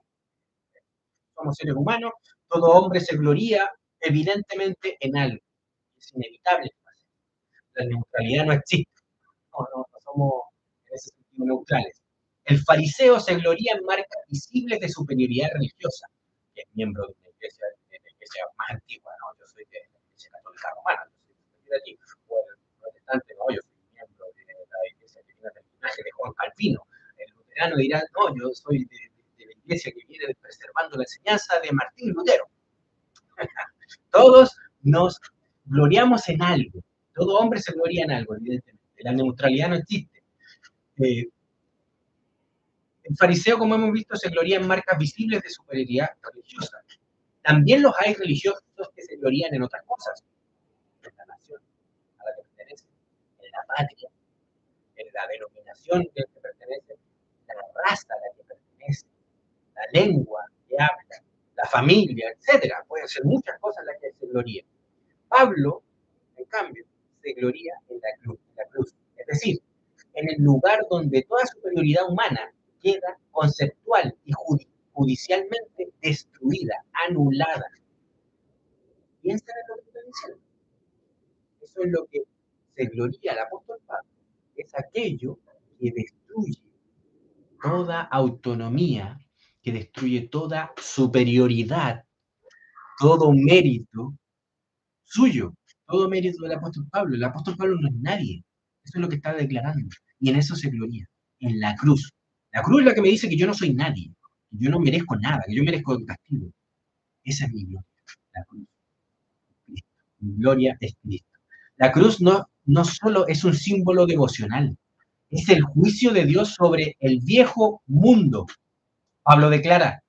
Somos seres humanos, todo hombre se gloría evidentemente en algo, es inevitable. La neutralidad no existe, no somos en ese sentido neutrales. El fariseo se gloría en marcas visibles de superioridad religiosa, que es miembro de una iglesia, más antigua, ¿no? Yo soy de la iglesia católica romana, yo soy de aquí, o el protestante, no, yo soy miembro de la iglesia que viene del linaje de Juan Calvino. El luterano dirá, no, yo soy de la iglesia que viene preservando la enseñanza de Martín Lutero. Todos nos gloriamos en algo, todo hombre se gloria en algo, evidentemente, la neutralidad no existe. El fariseo, como hemos visto, se gloría en marcas visibles de superioridad religiosa. También los hay religiosos que se glorían en otras cosas, en la nación a la que pertenecen, en la patria, en la denominación a la que pertenecen, la raza a la que pertenecen, la lengua que habla, la familia, etcétera. Pueden ser muchas cosas en las que se glorían. Pablo, en cambio, se gloría en la cruz. Es decir, en el lugar donde toda superioridad humana queda conceptual y judicialmente destruida, anulada. Piensa en lo que estoy diciendo. Eso es lo que se gloría el apóstol Pablo. Es aquello que destruye toda autonomía, que destruye toda superioridad, todo mérito suyo, todo mérito del apóstol Pablo. El apóstol Pablo no es nadie. Eso es lo que está declarando. Y en eso se gloria, en la cruz. La cruz es la que me dice que yo no soy nadie, que yo no merezco nada, que yo merezco el castigo. Esa es mi gloria, la cruz. Cristo. Mi gloria es Cristo. La cruz no solo es un símbolo devocional, es el juicio de Dios sobre el viejo mundo. Pablo declara,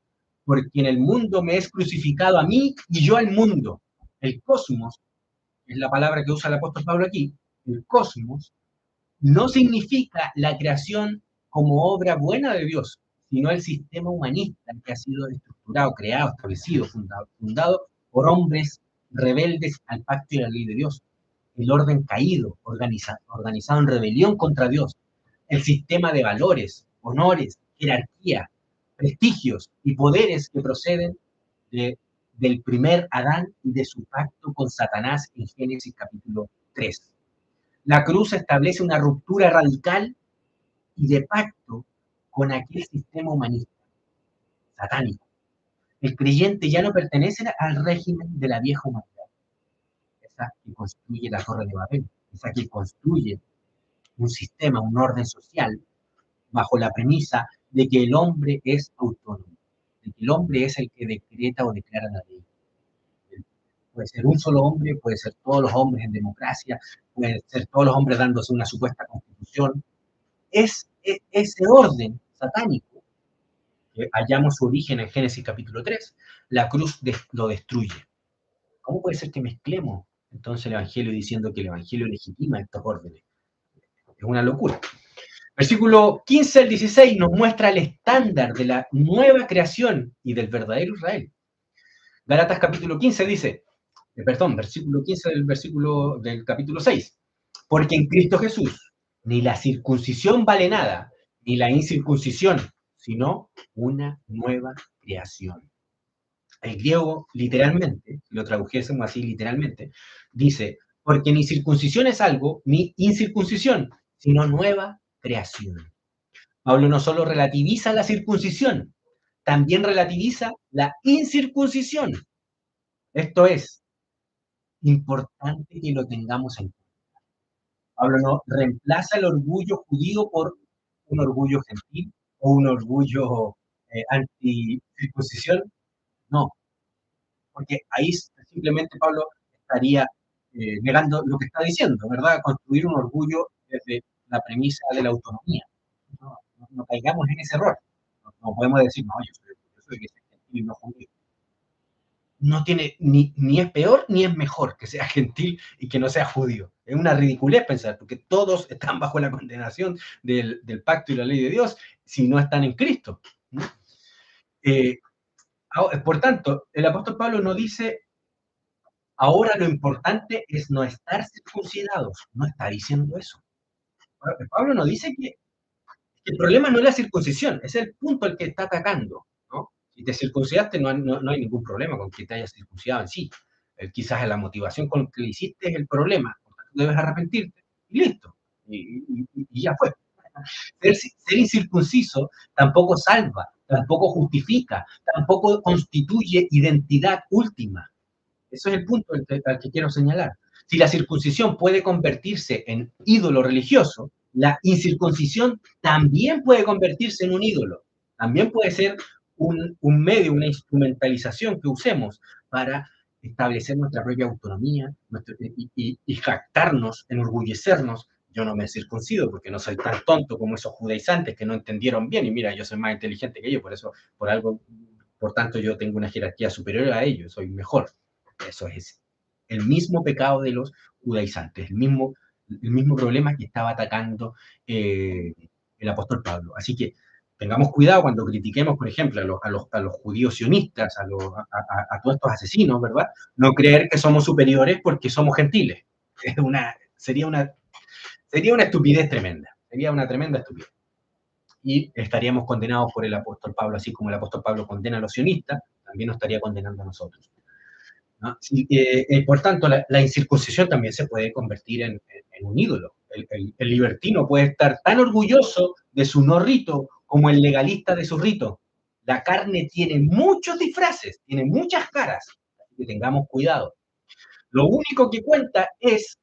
porque en el mundo me es crucificado a mí y yo al mundo. El cosmos, es la palabra que usa el apóstol Pablo aquí, el cosmos, no significa la creación como obra buena de Dios, sino el sistema humanista que ha sido estructurado, creado, establecido, fundado por hombres rebeldes al pacto y a la ley de Dios. el orden caído, organizado en rebelión contra Dios, el sistema de valores, honores, jerarquía, prestigios y poderes que proceden de, del primer Adán y de su pacto con Satanás en Génesis capítulo 3. La cruz establece una ruptura radical y de pacto con aquel sistema humanista satánico. El creyente ya no pertenece al régimen de la vieja humanidad, esa que construye la Torre de Babel, esa que construye un sistema, un orden social, bajo la premisa de que el hombre es autónomo, de que el hombre es el que decreta o declara la ley. Puede ser un solo hombre, puede ser todos los hombres en democracia, puede ser todos los hombres dándose una supuesta constitución. Es ese orden satánico, que hallamos su origen en Génesis capítulo 3, la cruz lo destruye. ¿Cómo puede ser que mezclemos entonces el Evangelio diciendo que el Evangelio legitima estos órdenes? Es una locura. Versículo 15 al 16 nos muestra el estándar de la nueva creación y del verdadero Israel. Gálatas capítulo 15 dice, versículo 15 del capítulo 6, porque en Cristo Jesús ni la circuncisión vale nada, ni la incircuncisión, sino una nueva creación. El griego, literalmente, si lo tradujésemos así literalmente, dice, porque ni circuncisión es algo, ni incircuncisión, sino nueva creación. Pablo no solo relativiza la circuncisión, también relativiza la incircuncisión. Esto es importante que lo tengamos en cuenta. Pablo no reemplaza el orgullo judío por un orgullo gentil o un orgullo anti-circuncisión. No, porque ahí simplemente Pablo estaría negando lo que está diciendo, ¿verdad? Construir un orgullo desde la premisa de la autonomía. No caigamos en ese error. No podemos decir, no, yo soy orgulloso de que sea gentil y no judío. No tiene, ni es peor ni es mejor que sea gentil y que no sea judío. Es una ridiculez pensar, porque todos están bajo la condenación del pacto y la ley de Dios si no están en Cristo. Por tanto, el apóstol Pablo no dice, ahora lo importante es no estar circuncidados. No está diciendo eso. Pablo no dice que el problema no es la circuncisión, es el punto al que está atacando, ¿no? Si te circuncidaste, no hay ningún problema con que te hayas circuncidado en sí. Quizás la motivación con que lo hiciste es el problema. Debes arrepentirte y listo. Y ya fue. Ser incircunciso tampoco salva, tampoco justifica, tampoco constituye identidad última. Eso es el punto al que quiero señalar. Si la circuncisión puede convertirse en ídolo religioso, la incircuncisión también puede convertirse en un ídolo. También puede ser un medio, una instrumentalización que usemos para establecer nuestra propia autonomía y jactarnos, enorgullecernos. Yo no me circuncido porque no soy tan tonto como esos judaizantes que no entendieron bien y mira, yo soy más inteligente que ellos, por tanto yo tengo una jerarquía superior a ellos, soy mejor. Eso es el mismo pecado de los judaizantes, el mismo problema que estaba atacando el apóstol Pablo. Así que tengamos cuidado cuando critiquemos, por ejemplo, a los judíos sionistas, a todos estos asesinos, ¿verdad? No creer que somos superiores porque somos gentiles. Sería una estupidez tremenda. Sería una tremenda estupidez. Y estaríamos condenados por el apóstol Pablo, así como el apóstol Pablo condena a los sionistas, también nos estaría condenando a nosotros, ¿no? Por tanto, la incircuncisión también se puede convertir en un ídolo. El libertino puede estar tan orgulloso de su no rito como el legalista de su rito. La carne tiene muchos disfraces, tiene muchas caras, así que tengamos cuidado. Lo único que cuenta es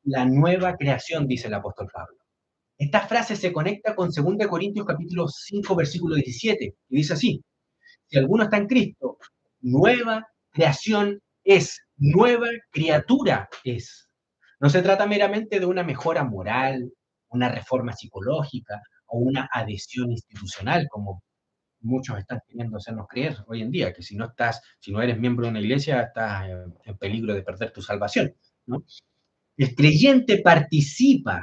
la nueva creación, dice el apóstol Pablo. Esta frase se conecta con 2 Corintios capítulo 5, versículo 17, y dice así: si alguno está en Cristo, nueva creación es, nueva criatura es. No se trata meramente de una mejora moral, una reforma psicológica o una adhesión institucional, como muchos están queriendo hacernos creer hoy en día, que si no eres miembro de una iglesia, estás en peligro de perder tu salvación, ¿no? El creyente participa,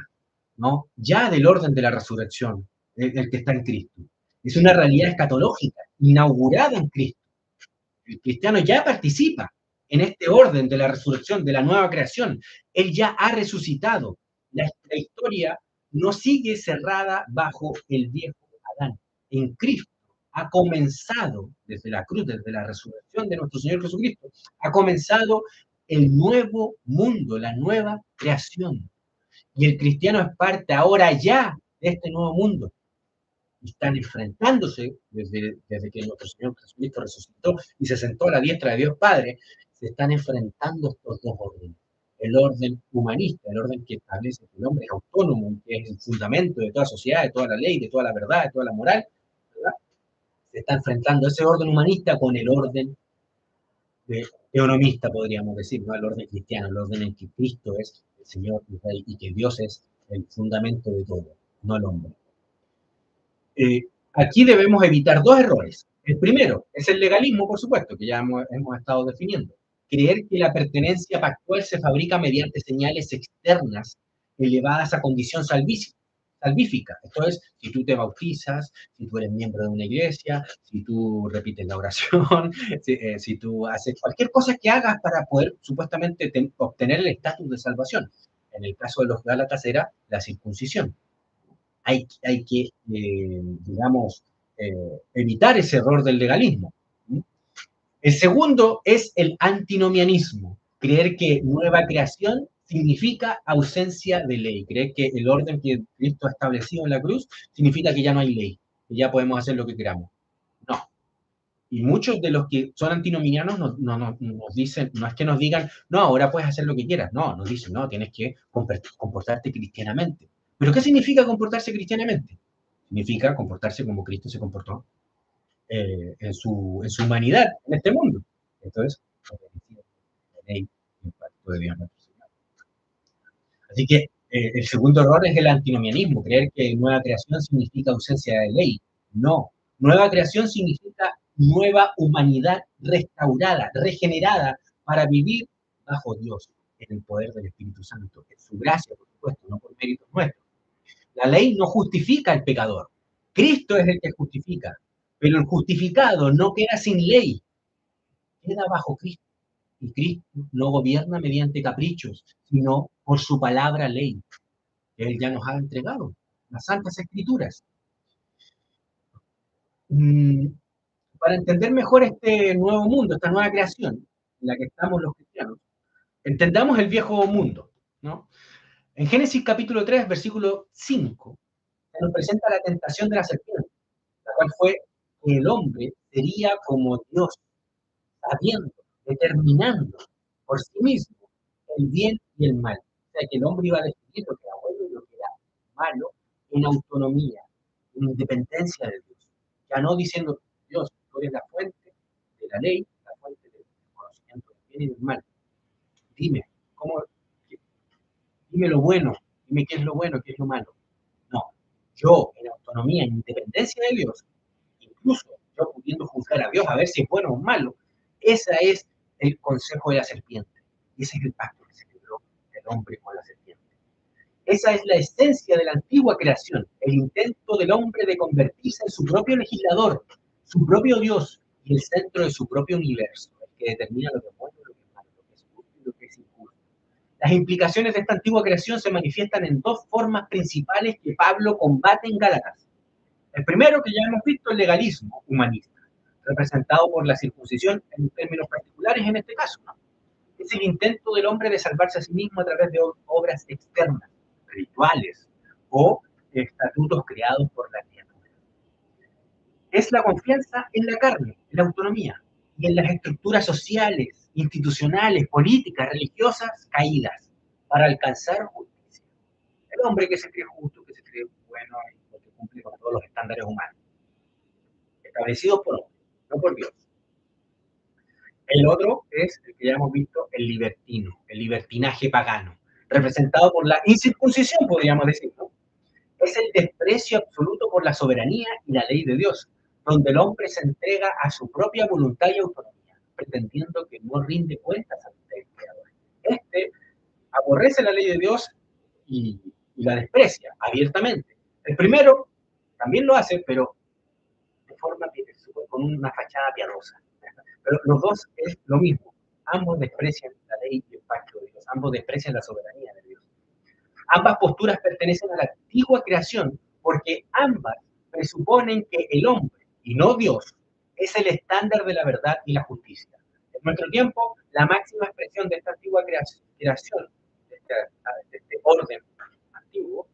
¿no?, ya del orden de la resurrección, el que está en Cristo. Es una realidad escatológica, inaugurada en Cristo. El cristiano ya participa en este orden de la resurrección, de la nueva creación. Él ya ha resucitado. La historia no sigue cerrada bajo el viejo Adán. En Cristo ha comenzado, desde la cruz, desde la resurrección de nuestro Señor Jesucristo, ha comenzado el nuevo mundo, la nueva creación. Y el cristiano es parte ahora ya de este nuevo mundo. Están enfrentándose desde que nuestro Señor Jesucristo resucitó y se sentó a la diestra de Dios Padre, se están enfrentando estos dos órdenes. El orden humanista, el orden que establece que el hombre es autónomo, que es el fundamento de toda sociedad, de toda la ley, de toda la verdad, de toda la moral, ¿verdad? Se está enfrentando ese orden humanista con el orden teonomista, podríamos decir, ¿no? El orden cristiano, el orden en que Cristo es el Señor y Rey y que Dios es el fundamento de todo, no el hombre. Aquí debemos evitar dos errores. El primero es el legalismo, por supuesto, que ya hemos estado definiendo. Creer que la pertenencia pactual se fabrica mediante señales externas elevadas a condición salvífica. Esto es, si tú te bautizas, si tú eres miembro de una iglesia, si tú repites la oración, si tú haces cualquier cosa que hagas para poder supuestamente obtener el estatus de salvación. En el caso de los Gálatas era la circuncisión. Hay que, digamos, evitar ese error del legalismo. El segundo es el antinomianismo, creer que nueva creación significa ausencia de ley, creer que el orden que Cristo ha establecido en la cruz significa que ya no hay ley, que ya podemos hacer lo que queramos. No. Y muchos de los que son antinomianos nos dicen, no es que nos digan, no, ahora puedes hacer lo que quieras, no, nos dicen, no, tienes que comportarte cristianamente. ¿Pero qué significa comportarse cristianamente? Significa comportarse como Cristo se comportó en su humanidad, en este mundo. Entonces, la ley y el pacto de Dios nuestro Señor. Así que el segundo error es el antinomianismo, creer que nueva creación significa ausencia de ley. No, nueva creación significa nueva humanidad restaurada, regenerada, para vivir bajo Dios, en el poder del Espíritu Santo, en su gracia, por supuesto, no por méritos nuestros. La ley no justifica al pecador. Cristo es el que justifica, pero el justificado no queda sin ley, queda bajo Cristo. Y Cristo no gobierna mediante caprichos, sino por su palabra ley, que Él ya nos ha entregado, las Santas Escrituras. Para entender mejor este nuevo mundo, esta nueva creación en la que estamos los cristianos, entendamos el viejo mundo, ¿no? En Génesis capítulo 3, versículo 5, se nos presenta la tentación de la serpiente, la cual fue que el hombre sería como Dios, sabiendo, determinando por sí mismo el bien y el mal. O sea, que el hombre iba a decidir lo que era bueno y lo que era malo en autonomía, en independencia de Dios. Ya no diciendo, Dios, tú eres la fuente de la ley, la fuente del conocimiento del bien y del mal. Dime, dime lo bueno, dime qué es lo bueno, qué es lo malo. No, yo en autonomía, en independencia de Dios, incluso yo pudiendo juzgar a Dios a ver si es bueno o malo, ese es el consejo de la serpiente. Y ese es el pacto que se quebró el hombre con la serpiente. Esa es la esencia de la antigua creación, el intento del hombre de convertirse en su propio legislador, su propio Dios y el centro de su propio universo, el que determina lo que es bueno, lo que es malo, lo que es justo y lo que es injusto. Las implicaciones de esta antigua creación se manifiestan en dos formas principales que Pablo combate en Gálatas. El primero, que ya hemos visto, el legalismo humanista, representado por la circuncisión en términos particulares en este caso, ¿no? Es el intento del hombre de salvarse a sí mismo a través de obras externas, rituales o estatutos creados por la criatura. Es la confianza en la carne, en la autonomía y en las estructuras sociales, institucionales, políticas, religiosas caídas para alcanzar justicia. El hombre que se cree justo, que se cree bueno y que cumple con todos los estándares humanos, establecidos por hombre, no por Dios. El otro es el que ya hemos visto, el libertino, el libertinaje pagano, representado por la incircuncisión, podríamos decir, ¿no? Es el desprecio absoluto por la soberanía y la ley de Dios, donde el hombre se entrega a su propia voluntad y autonomía, pretendiendo que no rinde cuentas ante el Creador. Este aborrece la ley de Dios y la desprecia abiertamente. El primero también lo hace, pero de forma con una fachada piadosa. Pero los dos es lo mismo. Ambos desprecian la ley y el pacto de Dios. Ambos desprecian la soberanía de Dios. Ambas posturas pertenecen a la antigua creación porque ambas presuponen que el hombre, y no Dios, es el estándar de la verdad y la justicia. En nuestro tiempo, la máxima expresión de esta antigua creación de este orden antiguo,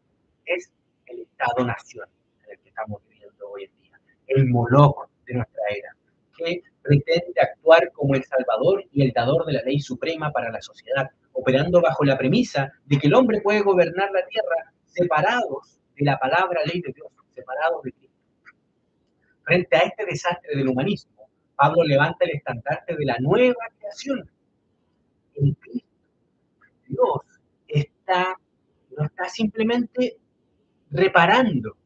es el Estado-nación en el que estamos viviendo hoy en día, el Moloch de nuestra era, que pretende actuar como el salvador y el dador de la ley suprema para la sociedad, operando bajo la premisa de que el hombre puede gobernar la tierra separados de la palabra ley de Dios, separados de Cristo. Frente a este desastre del humanismo, Pablo levanta el estandarte de la nueva creación. En Cristo, Dios no está simplemente reparando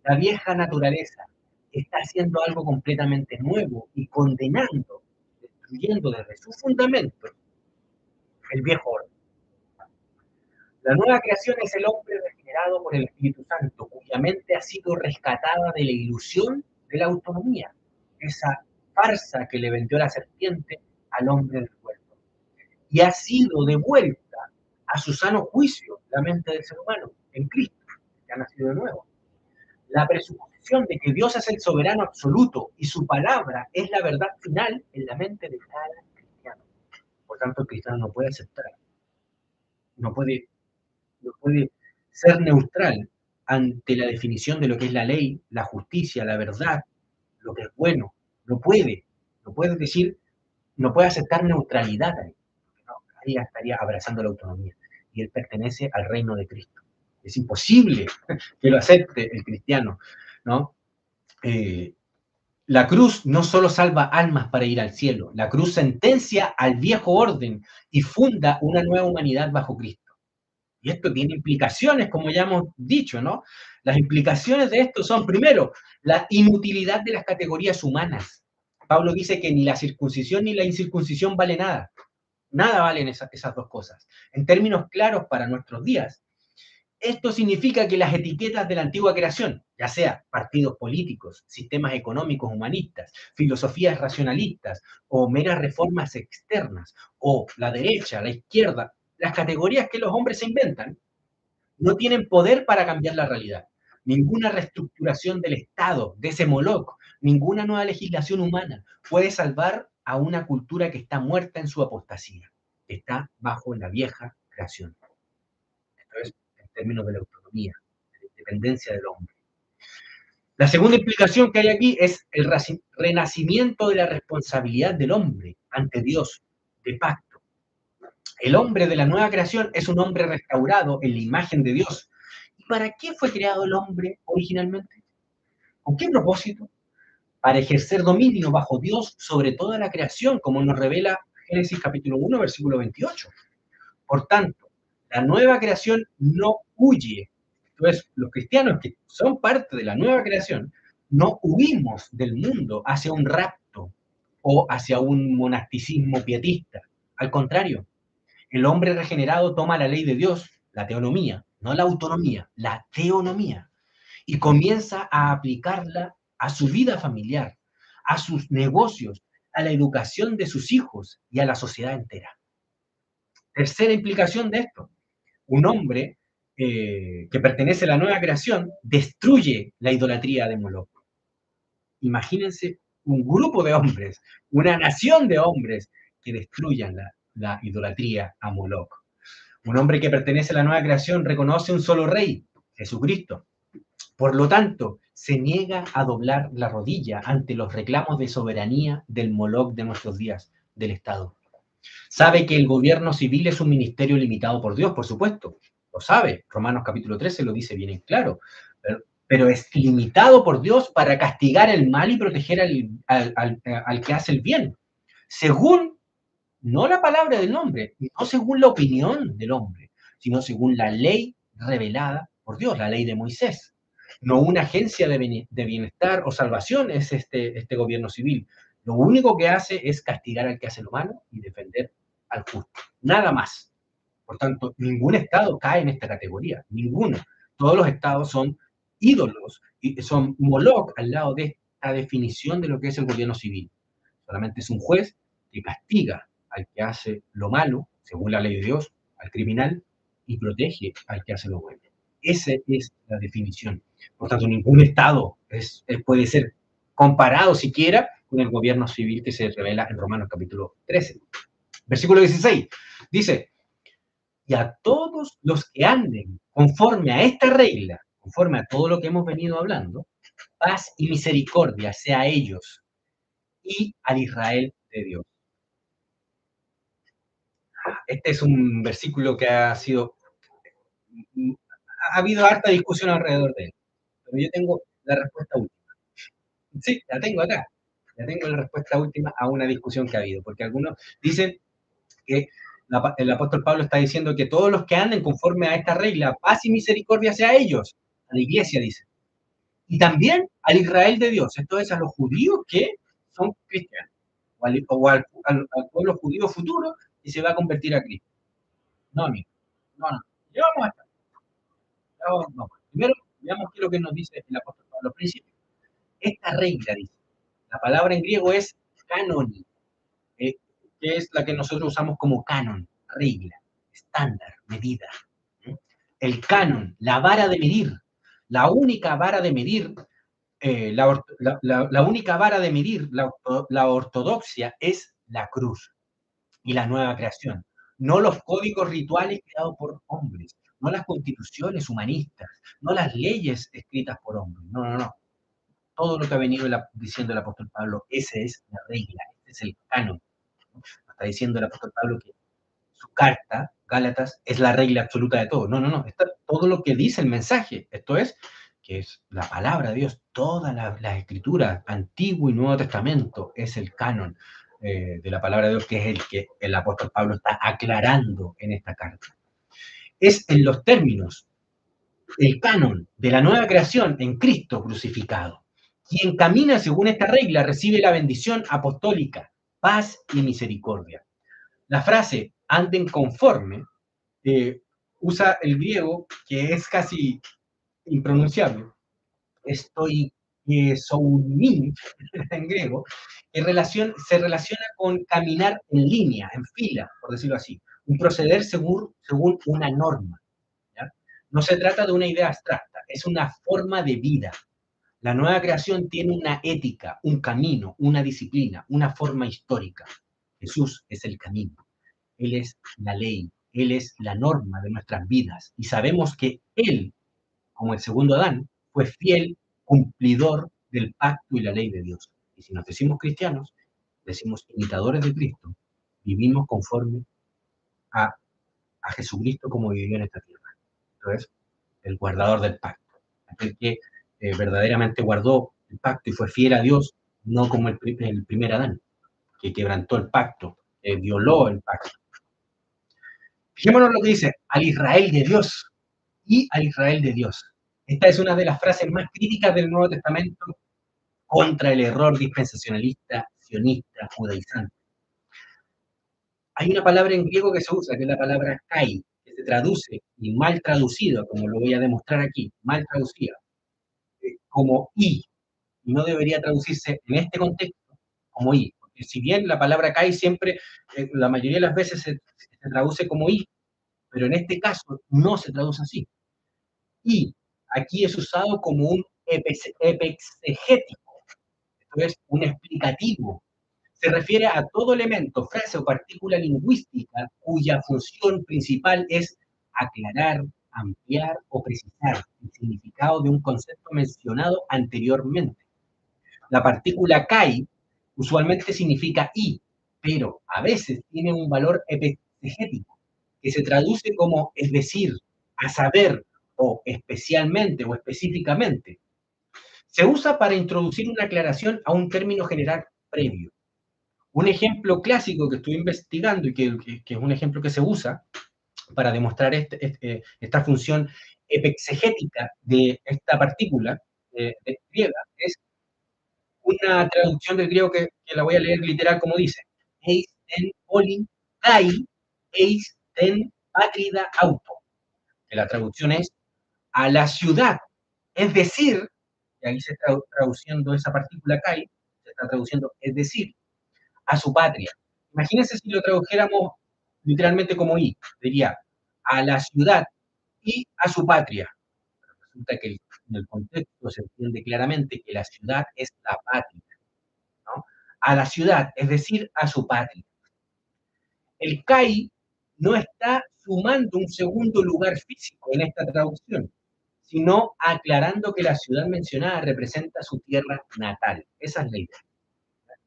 la vieja naturaleza, está haciendo algo completamente nuevo y condenando, destruyendo desde su fundamento el viejo orden. La nueva creación es el hombre regenerado por el Espíritu Santo, cuya mente ha sido rescatada de la ilusión de la autonomía, esa farsa que le vendió la serpiente al hombre del cuerpo, y ha sido devuelta a su sano juicio la mente del ser humano en Cristo, que ha nacido de nuevo. La presuposición de que Dios es el soberano absoluto y su palabra es la verdad final en la mente de cada cristiano. Por tanto, el cristiano no puede aceptar, no puede ser neutral ante la definición de lo que es la ley, la justicia, la verdad, lo que es bueno. No puede decir, no puede aceptar neutralidad ahí. No, ahí estaría abrazando la autonomía. Y él pertenece al reino de Cristo. Es imposible que lo acepte el cristiano, ¿no? La cruz no solo salva almas para ir al cielo, la cruz sentencia al viejo orden y funda una nueva humanidad bajo Cristo. Y esto tiene implicaciones, como ya hemos dicho, ¿no? Las implicaciones de esto son, primero, la inutilidad de las categorías humanas. Pablo dice que ni la circuncisión ni la incircuncisión vale nada. Nada valen esas dos cosas. En términos claros para nuestros días, esto significa que las etiquetas de la antigua creación, ya sea partidos políticos, sistemas económicos humanistas, filosofías racionalistas o meras reformas externas, o la derecha, la izquierda, las categorías que los hombres se inventan, no tienen poder para cambiar la realidad. Ninguna reestructuración del Estado, de ese Moloch, ninguna nueva legislación humana puede salvar a una cultura que está muerta en su apostasía, que está bajo la vieja creación. Esto es en términos de la autonomía, de la independencia del hombre. La segunda implicación que hay aquí es el renacimiento de la responsabilidad del hombre ante Dios, de pacto. El hombre de la nueva creación es un hombre restaurado en la imagen de Dios. ¿Y para qué fue creado el hombre originalmente? ¿Con qué propósito? Para ejercer dominio bajo Dios sobre toda la creación, como nos revela Génesis capítulo 1, versículo 28. Por tanto, la nueva creación no huye. Entonces, los cristianos que son parte de la nueva creación, no huimos del mundo hacia un rapto o hacia un monasticismo pietista. Al contrario, el hombre regenerado toma la ley de Dios, la teonomía, no la autonomía, la teonomía, y comienza a aplicarla a su vida familiar, a sus negocios, a la educación de sus hijos y a la sociedad entera. Tercera implicación de esto, un hombre que pertenece a la nueva creación destruye la idolatría de Moloch. Imagínense un grupo de hombres, una nación de hombres que destruyan la idolatría a Moloch. Un hombre que pertenece a la nueva creación reconoce un solo rey, Jesucristo. Por lo tanto, se niega a doblar la rodilla ante los reclamos de soberanía del Moloch de nuestros días, del Estado. Sabe que el gobierno civil es un ministerio limitado por Dios, por supuesto. Lo sabe. Romanos capítulo 13 lo dice bien en claro. Pero es limitado por Dios para castigar el mal y proteger al que hace el bien. Según, no la palabra del hombre, no según la opinión del hombre, sino según la ley revelada por Dios, la ley de Moisés. No una agencia de bienestar o salvación es este gobierno civil. Lo único que hace es castigar al que hace lo malo y defender al justo. Nada más. Por tanto, ningún Estado cae en esta categoría. Ninguno. Todos los Estados son ídolos y son Moloch al lado de esta definición de lo que es el gobierno civil. Solamente es un juez que castiga al que hace lo malo, según la ley de Dios, al criminal, y protege al que hace lo bueno. Esa es la definición. Por tanto, ningún Estado puede ser comparado siquiera con el gobierno civil que se revela en Romanos capítulo 13. Versículo 16 dice, y a todos los que anden conforme a esta regla, conforme a todo lo que hemos venido hablando, paz y misericordia sea a ellos y al Israel de Dios. Este es un versículo que ha habido harta discusión alrededor de él, pero yo tengo la respuesta última. Sí, la tengo acá. Ya tengo la respuesta última a una discusión que ha habido, porque algunos dicen que el apóstol Pablo está diciendo que todos los que anden conforme a esta regla, paz y misericordia sea a ellos, a la iglesia, dice. Y también al Israel de Dios, esto es a los judíos que son cristianos, o al pueblo judío futuro que se va a convertir a Cristo. No, amigo, no. Ya vamos a estar. Vamos. Primero, veamos qué es lo que nos dice el apóstol Pablo al principio. Esta regla, dice, la palabra en griego es canon, que es la que nosotros usamos como canon, regla, estándar, medida. El canon, la vara de medir, la única vara de medir, la única vara de medir la ortodoxia es la cruz y la nueva creación, no los códigos rituales creados por hombres, no las constituciones humanistas, no las leyes escritas por hombres, no. Todo lo que ha venido diciendo el apóstol Pablo, esa es la regla, ese es el canon. Está diciendo el apóstol Pablo que su carta, Gálatas, es la regla absoluta de todo. No. Está todo lo que dice el mensaje. Esto es, que es la palabra de Dios, todas las escrituras, Antiguo y Nuevo Testamento, es el canon de la palabra de Dios, que es el que el apóstol Pablo está aclarando en esta carta. Es en los términos, el canon de la nueva creación en Cristo crucificado. Quien camina según esta regla recibe la bendición apostólica, paz y misericordia. La frase anden conforme usa el griego, que es casi impronunciable, estoy soumin en griego, que se relaciona con caminar en línea, en fila, por decirlo así, un proceder según una norma. ¿Ya? No se trata de una idea abstracta, es una forma de vida. La nueva creación tiene una ética, un camino, una disciplina, una forma histórica. Jesús es el camino. Él es la ley, Él es la norma de nuestras vidas. Y sabemos que Él, como el segundo Adán, fue fiel cumplidor del pacto y la ley de Dios. Y si nos decimos cristianos, decimos imitadores de Cristo, vivimos conforme a, a Jesucristo como vivió en esta tierra. Entonces, el guardador del pacto, aquel que verdaderamente guardó el pacto y fue fiel a Dios, no como el primer Adán, que quebrantó el pacto, violó el pacto. Fijémonos lo que dice, al Israel de Dios y al Israel de Dios. Esta es una de las frases más críticas del Nuevo Testamento contra el error dispensacionalista, sionista, judaizante. Hay una palabra en griego que se usa, que es la palabra kai, que se traduce, y mal traducido, como lo voy a demostrar aquí, mal traducida, como y no debería traducirse en este contexto como i, porque si bien la palabra kai siempre, la mayoría de las veces se traduce como i, pero en este caso no se traduce así. Y aquí es usado como un epexegético, esto es un explicativo. Se refiere a todo elemento, frase o partícula lingüística cuya función principal es aclarar, ampliar o precisar el significado de un concepto mencionado anteriormente. La partícula kai usualmente significa y, pero a veces tiene un valor epexegético, que se traduce como es decir, a saber, o especialmente o específicamente. Se usa para introducir una aclaración a un término general previo. Un ejemplo clásico que estoy investigando y que es un ejemplo que se usa para demostrar esta función epexegética de esta partícula griega es una traducción del griego que la voy a leer literal como dice, eis ten olin kai, eis ten patrida auto, que la traducción es a la ciudad, es decir, y ahí se está traduciendo esa partícula kai, se está traduciendo, es decir, a su patria. Imagínense si lo tradujéramos literalmente como I, diría a la ciudad y a su patria. Resulta que en el contexto se entiende claramente que la ciudad es la patria, ¿no? A la ciudad, es decir, a su patria. El CAI no está sumando un segundo lugar físico en esta traducción, sino aclarando que la ciudad mencionada representa su tierra natal. Esa es la idea.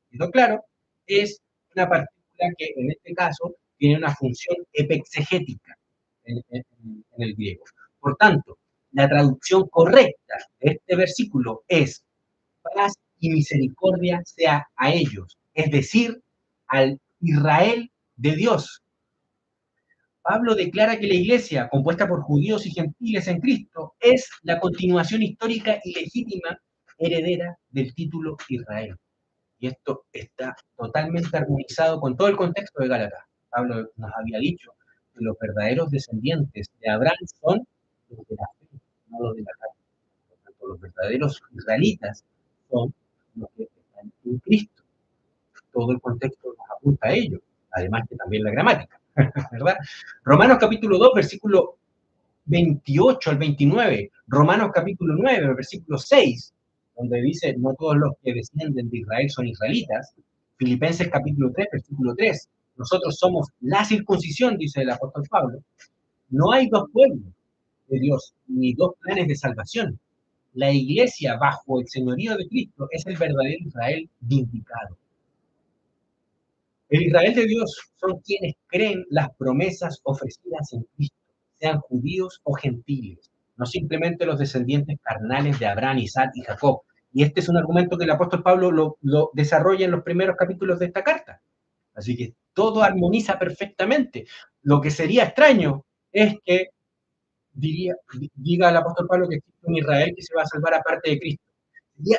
¿Quedó claro? Es una partícula que en este caso tiene una función epexegética en el griego. Por tanto, la traducción correcta de este versículo es paz y misericordia sea a ellos, es decir, al Israel de Dios. Pablo declara que la iglesia, compuesta por judíos y gentiles en Cristo, es la continuación histórica y legítima heredera del título Israel. Y esto está totalmente armonizado con todo el contexto de Gálatas. Pablo nos había dicho que los verdaderos descendientes de Abraham son los de la fe, no los de la carne. Por tanto, los verdaderos israelitas son los que están en Cristo. Todo el contexto nos apunta a ello, además que también la gramática, ¿verdad? Romanos capítulo 2, versículo 28 al 29, Romanos capítulo 9, versículo 6, donde dice, no todos los que descienden de Israel son israelitas. Filipenses capítulo 3, versículo 3, nosotros somos la circuncisión, dice el apóstol Pablo. No hay dos pueblos de Dios, ni dos planes de salvación. La iglesia bajo el señorío de Cristo es el verdadero Israel vindicado. El Israel de Dios son quienes creen las promesas ofrecidas en Cristo, sean judíos o gentiles, no simplemente los descendientes carnales de Abraham, Isaac y Jacob. Y este es un argumento que el apóstol Pablo lo desarrolla en los primeros capítulos de esta carta. Así que todo armoniza perfectamente. Lo que sería extraño es que diga el apóstol Pablo que existe un Israel que se va a salvar aparte de Cristo. Sería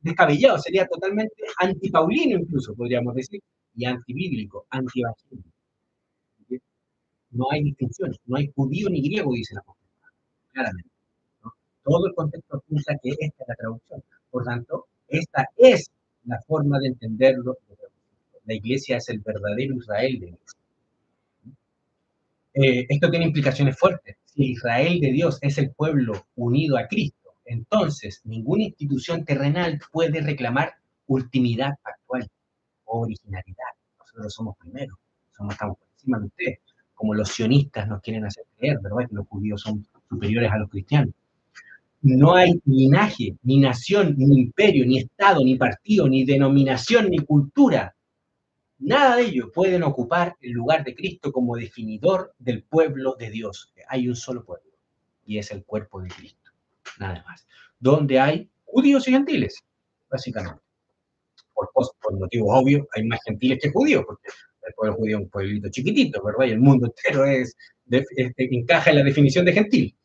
descabellado, sería totalmente antipaulino incluso, podríamos decir, y antibíblico, antievangélico. No hay distinciones, no hay judío ni griego, dice la apóstol, claramente, ¿no? Todo el contexto apunta que esta es la traducción. Por tanto, esta es la forma de entenderlo. La iglesia es el verdadero Israel de Dios. Esto tiene implicaciones fuertes. Si Israel de Dios es el pueblo unido a Cristo, entonces ninguna institución terrenal puede reclamar ultimidad actual o originalidad. Nosotros somos primeros, estamos por encima de ustedes, como los sionistas nos quieren hacer creer, ¿verdad? Que los judíos son superiores a los cristianos. No hay linaje, ni nación, ni imperio, ni estado, ni partido, ni denominación, ni cultura. Nada de ello pueden ocupar el lugar de Cristo como definidor del pueblo de Dios. Hay un solo pueblo, y es el cuerpo de Cristo, nada más. Donde hay judíos y gentiles, básicamente. Por motivos obvios, hay más gentiles que judíos, porque el pueblo judío es un pueblito chiquitito, ¿verdad? Y el mundo entero encaja en la definición de gentil,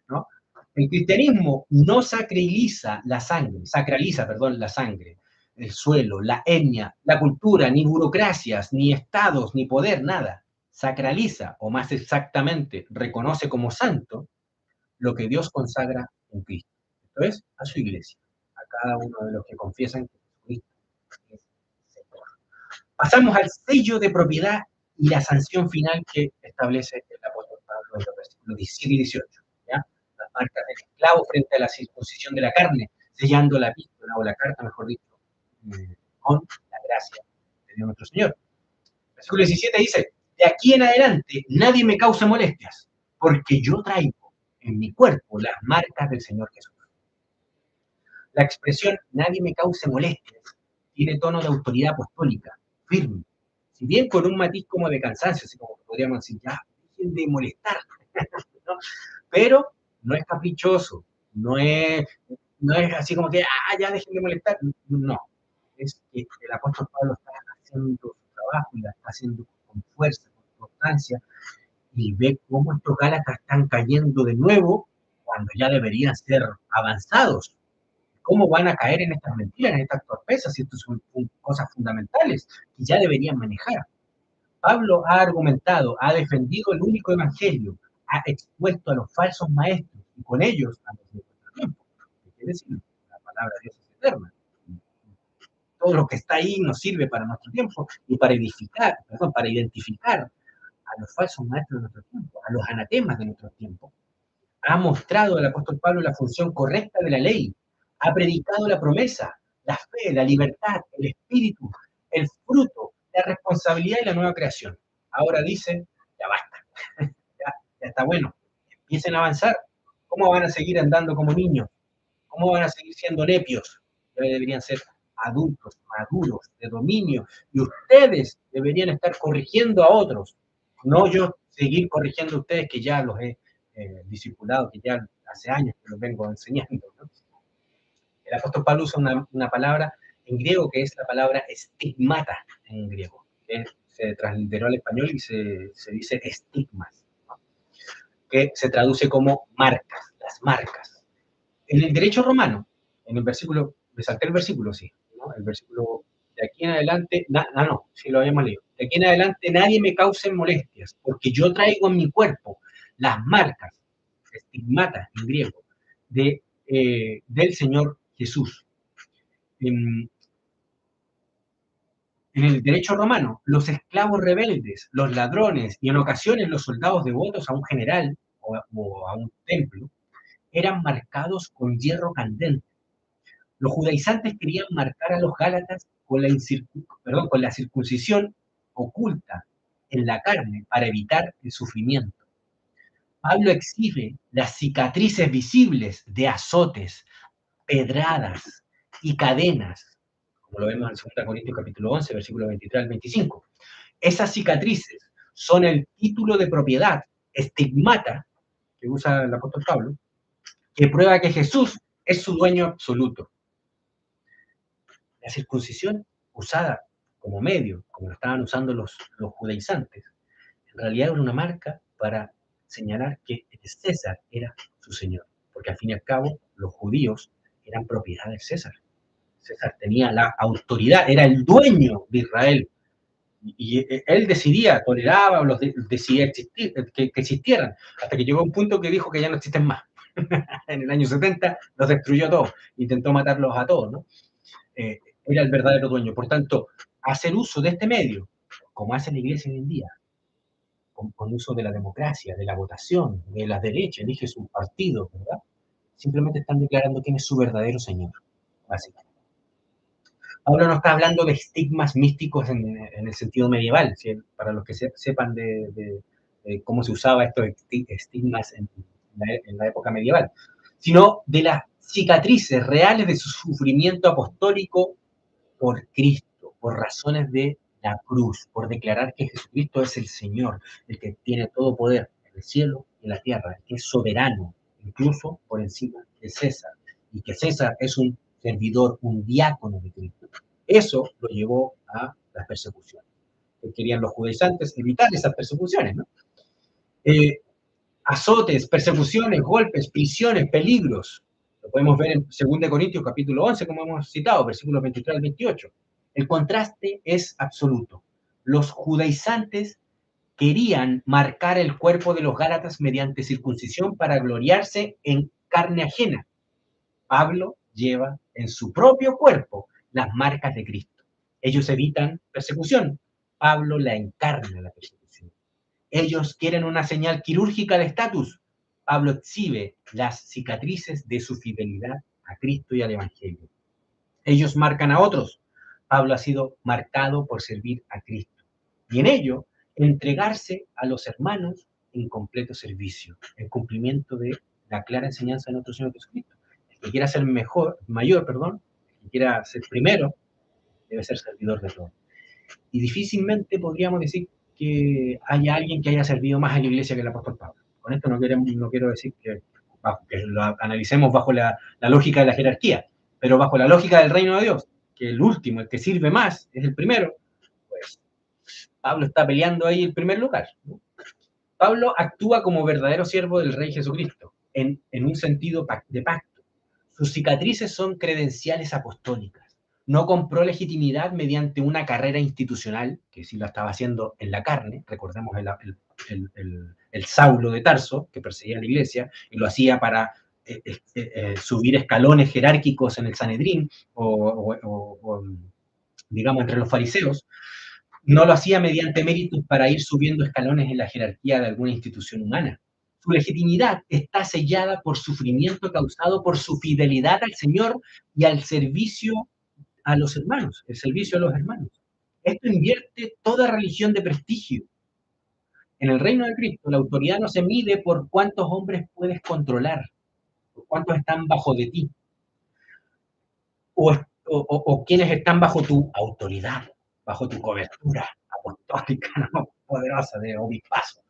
¿no? El cristianismo no sacraliza, perdón, la sangre, el suelo, la etnia, la cultura, ni burocracias, ni estados, ni poder, nada. Sacraliza, o más exactamente, reconoce como santo lo que Dios consagra en Cristo. Esto es, a su iglesia, a cada uno de los que confiesan que Jesucristo es Señor. Pasamos al sello de propiedad y la sanción final que establece el apóstol Pablo en los versículos 17 y 18. ¿Ya? Las marcas del esclavo frente a la circuncisión de la carne, sellando la epístola o la carta, mejor dicho, con la gracia de Dios nuestro Señor. Versículo 17 dice, de aquí en adelante nadie me cause molestias, porque yo traigo en mi cuerpo las marcas del Señor Jesús. La expresión nadie me cause molestias tiene tono de autoridad apostólica, firme. Si bien con un matiz como de cansancio, así como podríamos decir, ya, dejen de molestar, ¿no? Pero no es caprichoso, no es así como que, ya dejen de molestar, no. Es que el apóstol Pablo está haciendo su trabajo y la está haciendo con fuerza, con constancia, y ve cómo estos Gálatas están cayendo de nuevo cuando ya deberían ser avanzados. ¿Cómo van a caer en estas mentiras, en estas torpezas, si estas son cosas fundamentales que ya deberían manejar? Pablo ha argumentado, ha defendido el único evangelio, ha expuesto a los falsos maestros y con ellos a los de nuestro tiempo. ¿Qué quiere decir? La palabra de Dios es eterna. todo lo que está ahí nos sirve para nuestro tiempo y para edificar, perdón, para identificar a los falsos maestros de nuestro tiempo, a los anatemas de nuestro tiempo. Ha mostrado el apóstol Pablo la función correcta de la ley, ha predicado la promesa, la fe, la libertad, el espíritu, el fruto, la responsabilidad y la nueva creación. Ahora dice, ya basta, ya está bueno, empiecen a avanzar. ¿Cómo van a seguir andando como niños? ¿Cómo van a seguir siendo nepios? Ya deberían ser adultos, maduros, de dominio, y ustedes deberían estar corrigiendo a otros, no yo seguir corrigiendo a ustedes que ya los he discipulado, que ya hace años que los vengo enseñando, ¿no? El apóstol Pablo usa una palabra en griego que es la palabra estigmata en griego, que se transliteró al español y se dice estigmas, ¿no? Que se traduce como marcas, las marcas. En el derecho romano, en el versículo, me salté el versículo, sí, ¿no? El versículo de aquí en adelante, no, sí lo habíamos leído. De aquí en adelante nadie me cause molestias, porque yo traigo en mi cuerpo las marcas, estigmatas en griego, del Señor Jesús. En el derecho romano, los esclavos rebeldes, los ladrones y en ocasiones los soldados devotos a un general o a un templo, eran marcados con hierro candente. Los judaizantes querían marcar a los gálatas con la circuncisión oculta en la carne para evitar el sufrimiento. Pablo exhibe las cicatrices visibles de azotes, pedradas y cadenas, como lo vemos en 2 Corintios capítulo 11, versículo 23 al 25. Esas cicatrices son el título de propiedad, estigmata, que usa el apóstol Pablo, que prueba que Jesús es su dueño absoluto. La circuncisión usada como medio, como lo estaban usando los judaizantes, en realidad era una marca para señalar que César era su señor, porque al fin y al cabo los judíos eran propiedad del César. César tenía la autoridad, era el dueño de Israel, y él decidía, toleraba o los decidía existir, que existieran, hasta que llegó un punto que dijo que ya no existen más. En el año 70 los destruyó a todos, intentó matarlos a todos, ¿no? Era el verdadero dueño. Por tanto, hacer uso de este medio, como hace la iglesia hoy en día, con uso de la democracia, de la votación, de la derecha, elige su partido, ¿verdad? Simplemente están declarando quién es su verdadero señor, básicamente. Pablo no está hablando de estigmas místicos en el sentido medieval, ¿sí? Para los que sepan de cómo se usaba estos estigmas en la época medieval, sino de las cicatrices reales de su sufrimiento apostólico por Cristo, por razones de la cruz, por declarar que Jesucristo es el Señor, el que tiene todo poder en el cielo y en la tierra, el que es soberano, incluso por encima de César, y que César es un servidor, un diácono de Cristo. Eso lo llevó a las persecuciones. Que querían los judaizantes evitar esas persecuciones, ¿no? Azotes, persecuciones, golpes, prisiones, peligros. Lo podemos ver en 2 Corintios capítulo 11, como hemos citado, versículos 23 al 28. El contraste es absoluto. Los judaizantes querían marcar el cuerpo de los gálatas mediante circuncisión para gloriarse en carne ajena. Pablo lleva en su propio cuerpo las marcas de Cristo. Ellos evitan persecución. Pablo la encarna la persecución. Ellos quieren una señal quirúrgica de estatus. Pablo exhibe las cicatrices de su fidelidad a Cristo y al Evangelio. Ellos marcan a otros. Pablo ha sido marcado por servir a Cristo. Y en ello, entregarse a los hermanos en completo servicio, en cumplimiento de la clara enseñanza de nuestro Señor Jesucristo. El que quiera ser mayor, el que quiera ser primero, debe ser servidor de todos. Y difícilmente podríamos decir que haya alguien que haya servido más a la iglesia que el apóstol Pablo. Con esto no quiero decir que lo analicemos bajo la lógica de la jerarquía, pero bajo la lógica del reino de Dios, que el último, el que sirve más, es el primero, pues Pablo está peleando ahí el primer lugar, ¿no? Pablo actúa como verdadero siervo del Rey Jesucristo, en un sentido de pacto. Sus cicatrices son credenciales apostólicas. No compró legitimidad mediante una carrera institucional, que sí la estaba haciendo en la carne. Recordemos el Saulo de Tarso, que perseguía a la iglesia, y lo hacía para subir escalones jerárquicos en el Sanedrín, o digamos, entre los fariseos, no lo hacía mediante méritos para ir subiendo escalones en la jerarquía de alguna institución humana. Su legitimidad está sellada por sufrimiento causado por su fidelidad al Señor y al servicio a los hermanos, el servicio a los hermanos. Esto invierte toda religión de prestigio. En el reino de Cristo, la autoridad no se mide por cuántos hombres puedes controlar, por cuántos están bajo de ti, o quienes están bajo tu autoridad, bajo tu cobertura apostólica, ¿no? Poderosa de obispazo,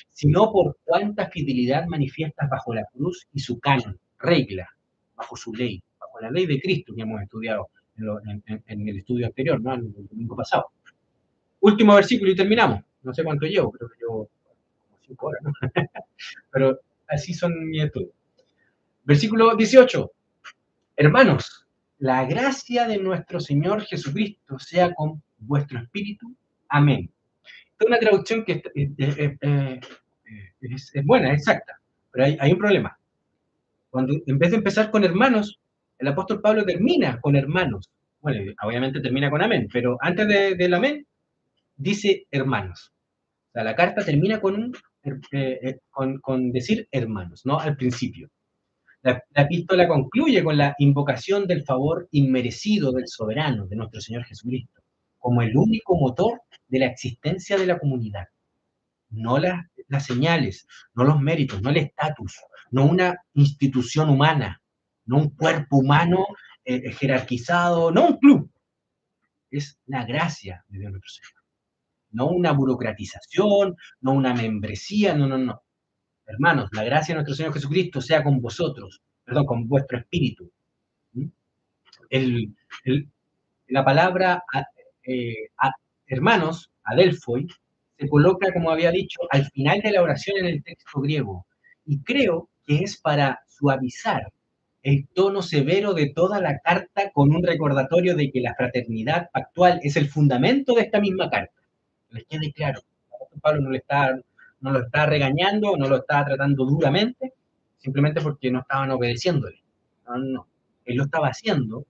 sino por cuánta fidelidad manifiestas bajo la cruz y su canon, regla, bajo su ley, bajo la ley de Cristo que hemos estudiado en el estudio anterior, ¿no? El domingo pasado. Último versículo y terminamos. No sé cuánto llevo, creo que llevo como 5 horas, ¿no? Pero así son mis estudios. Versículo 18. Hermanos, la gracia de nuestro Señor Jesucristo sea con vuestro espíritu. Amén. Esta es una traducción que es buena, es exacta, pero hay un problema. Cuando en vez de empezar con hermanos, el apóstol Pablo termina con hermanos. Bueno, obviamente termina con amén, pero antes del amén dice hermanos. O sea, la carta termina con decir hermanos, ¿no? Al principio. La epístola concluye con la invocación del favor inmerecido del soberano, de nuestro Señor Jesucristo, como el único motor de la existencia de la comunidad. No las señales, no los méritos, no el estatus, no una institución humana, no un cuerpo humano jerarquizado, no un club. Es la gracia de Dios nuestro Señor. No una burocratización, no una membresía, no, no, no. Hermanos, la gracia de nuestro Señor Jesucristo sea con vosotros, perdón, con vuestro espíritu. ¿Mm? El, el, la palabra hermanos, adelphoi, se coloca, como había dicho, al final de la oración en el texto griego. Y creo que es para suavizar el tono severo de toda la carta con un recordatorio de que la fraternidad actual es el fundamento de esta misma carta. Les quede claro. Pablo no lo está regañando, no lo está tratando duramente, simplemente porque no estaban obedeciéndole. No, no. Él lo estaba haciendo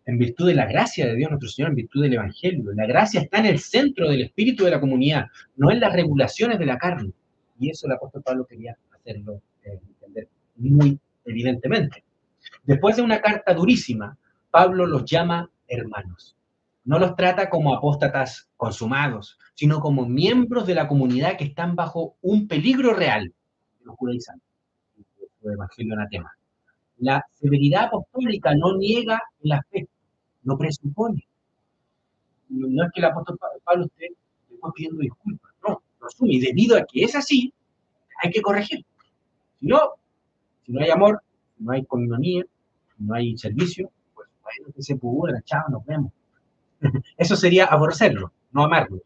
en virtud de la gracia de Dios nuestro Señor, en virtud del Evangelio. La gracia está en el centro del espíritu de la comunidad, no en las regulaciones de la carne. Y eso el apóstol Pablo quería hacerlo entender muy evidentemente. Después de una carta durísima, Pablo los llama hermanos. No los trata como apóstatas consumados, sino como miembros de la comunidad que están bajo un peligro real de los judaizantes, el evangelio anatema. La severidad apostólica no niega el afecto, lo presupone. No es que el apóstol Pablo esté después pidiendo disculpas, no, lo asume. Y debido a que es así, hay que corregir. Si no hay amor, si no hay coinonía, si no hay servicio, pues bueno, que se pudra, chao, nos vemos. Eso sería aborrecerlo, no amarlo.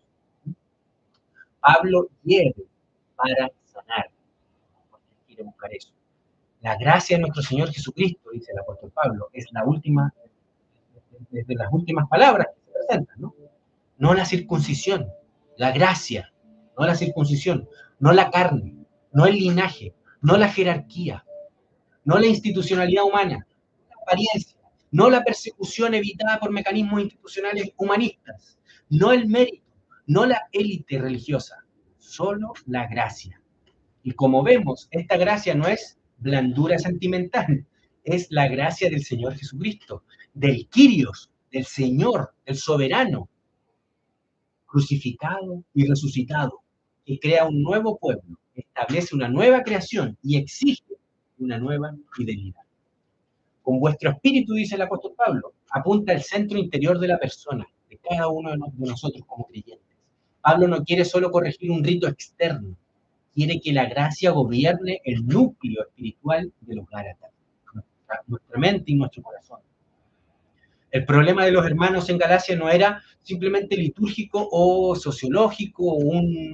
Pablo hiere para sanar, porque quiere buscar eso. La gracia de nuestro Señor Jesucristo, dice el apóstol Pablo, es la última, de las últimas palabras que se presentan, ¿no? No la circuncisión, la gracia, no la circuncisión, no la carne, no el linaje, no la jerarquía, no la institucionalidad humana, no la apariencia, no la persecución evitada por mecanismos institucionales humanistas, no el mérito, no la élite religiosa, solo la gracia. Y como vemos, esta gracia no es blandura sentimental, es la gracia del Señor Jesucristo, del Kyrios, del Señor, del soberano, crucificado y resucitado, que crea un nuevo pueblo, establece una nueva creación y exige una nueva fidelidad. Con vuestro espíritu, dice el apóstol Pablo, apunta al centro interior de la persona, de cada uno de nosotros como creyentes. Pablo no quiere solo corregir un rito externo, quiere que la gracia gobierne el núcleo espiritual de los Gálatas, nuestra mente y nuestro corazón. El problema de los hermanos en Galacia no era simplemente litúrgico o sociológico o un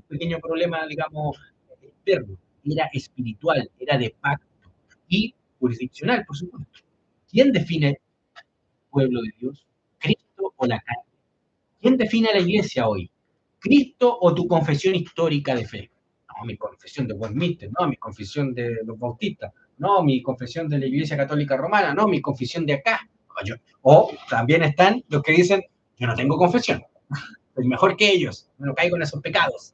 pequeño problema, digamos, externo. Era espiritual, era de pacto y jurisdiccional, por supuesto. ¿Quién define el pueblo de Dios? ¿Cristo o la carne? ¿Quién define a la iglesia hoy? ¿Cristo o tu confesión histórica de fe? No, mi confesión de Westminster, no, mi confesión de los bautistas, no, mi confesión de la Iglesia Católica Romana, no, mi confesión de acá. O también están los que dicen, yo no tengo confesión, soy mejor que ellos, no caigo en esos pecados,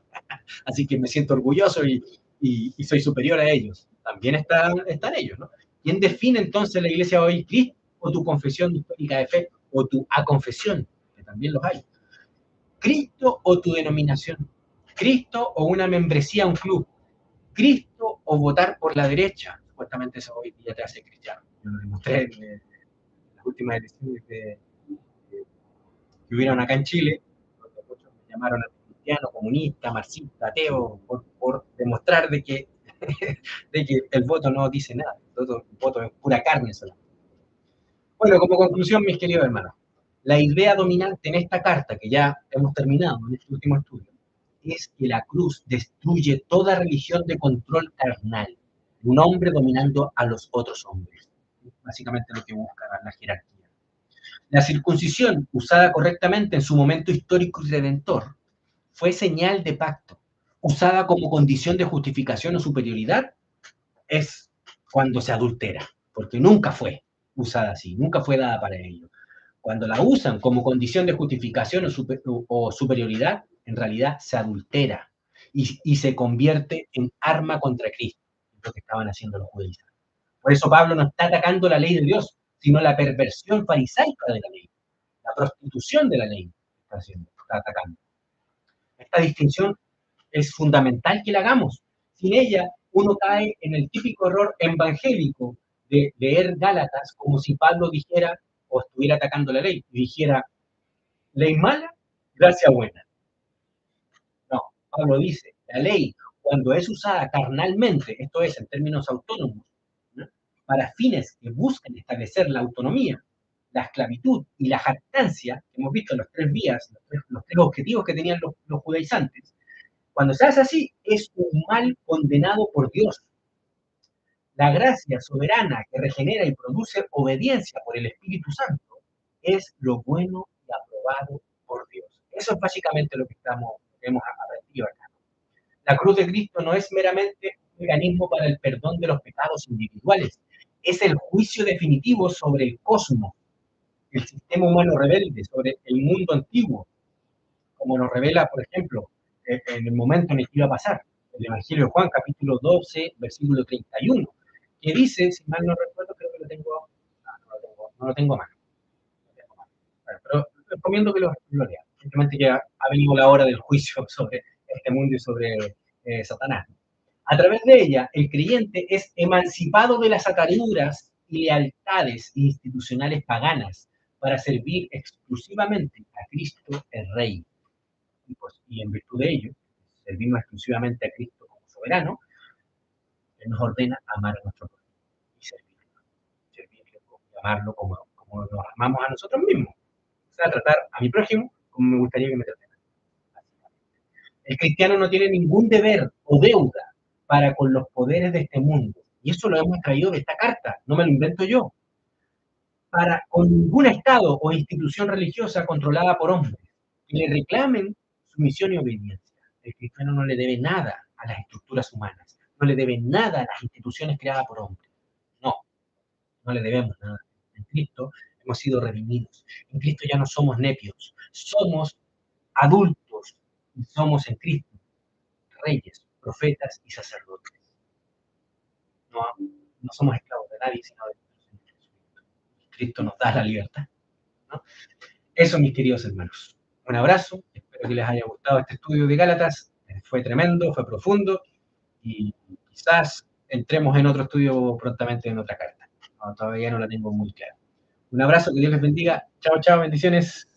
así que me siento orgulloso y soy superior a ellos. También están ellos, ¿no? ¿Quién define entonces la iglesia hoy? ¿Cristo o tu confesión histórica de fe o tu aconfesión? Que también los hay. ¿Cristo o tu denominación? ¿Cristo o una membresía a un club? ¿Cristo o votar por la derecha? Supuestamente eso hoy día te hace cristiano. Yo lo demostré en las últimas elecciones que hubieron acá en Chile, donde muchos me llamaron cristiano, comunista, marxista, ateo, por demostrar de que el voto no dice nada, el voto es pura carne solamente. Bueno, como conclusión, mis queridos hermanos, la idea dominante en esta carta, que ya hemos terminado en este último estudio, es que la cruz destruye toda religión de control carnal, un hombre dominando a los otros hombres. Básicamente lo que busca la jerarquía. La circuncisión, usada correctamente en su momento histórico y redentor, fue señal de pacto. Usada como condición de justificación o superioridad, es cuando se adultera, porque nunca fue usada así, nunca fue dada para ello. Cuando la usan como condición de justificación o superioridad, en realidad se adultera y se convierte en arma contra Cristo, lo que estaban haciendo los judíos. Por eso Pablo no está atacando la ley de Dios, sino la perversión farisaica de la ley, la prostitución de la ley está atacando. Esta distinción es fundamental que la hagamos. Sin ella, uno cae en el típico error evangélico de leer Gálatas como si Pablo dijera o estuviera atacando la ley y dijera, ley mala, gracia buena. No, Pablo dice, la ley, cuando es usada carnalmente, esto es, en términos autónomos, ¿no?, para fines que buscan establecer la autonomía, la esclavitud y la jactancia, que hemos visto en los tres vías, los tres objetivos que tenían los judaizantes, cuando se hace así, es un mal condenado por Dios. La gracia soberana que regenera y produce obediencia por el Espíritu Santo es lo bueno y aprobado por Dios. Eso es básicamente lo que hemos aprendido acá. La cruz de Cristo no es meramente un mecanismo para el perdón de los pecados individuales, es el juicio definitivo sobre el cosmos, el sistema humano rebelde, sobre el mundo antiguo, como nos revela, por ejemplo, en el momento en el que iba a pasar, el Evangelio de Juan, capítulo 12, versículo 31, que dice, si mal no recuerdo, creo que lo tengo, no lo tengo a mano. Bueno, pero recomiendo que lo lean. Simplemente que ha venido la hora del juicio sobre este mundo y sobre Satanás. A través de ella, el creyente es emancipado de las ataduras y lealtades institucionales paganas para servir exclusivamente a Cristo el Rey. Y en virtud de ello, servimos exclusivamente a Cristo como soberano, Él nos ordena amar a nuestro prójimo y servirle y amarlo como nos amamos a nosotros mismos. O sea, tratar a mi prójimo como me gustaría que me traten. El cristiano no tiene ningún deber o deuda para con los poderes de este mundo. Y eso lo hemos traído de esta carta, no me lo invento yo. Para con ningún Estado o institución religiosa controlada por hombres que le reclamen sumisión y obediencia. El cristiano no le debe nada a las estructuras humanas, no le debe nada a las instituciones creadas por hombres. No, no le debemos nada. En Cristo hemos sido redimidos. En Cristo ya no somos nepios, somos adultos y somos en Cristo reyes, profetas y sacerdotes. No, no somos esclavos de nadie, sino de Cristo. Cristo nos da la libertad, ¿no? Eso, mis queridos hermanos. Un abrazo, espero que les haya gustado este estudio de Gálatas. Fue tremendo, fue profundo y quizás entremos en otro estudio prontamente en otra carta. No, todavía no la tengo muy clara. Un abrazo, que Dios les bendiga. Chao, chao, bendiciones.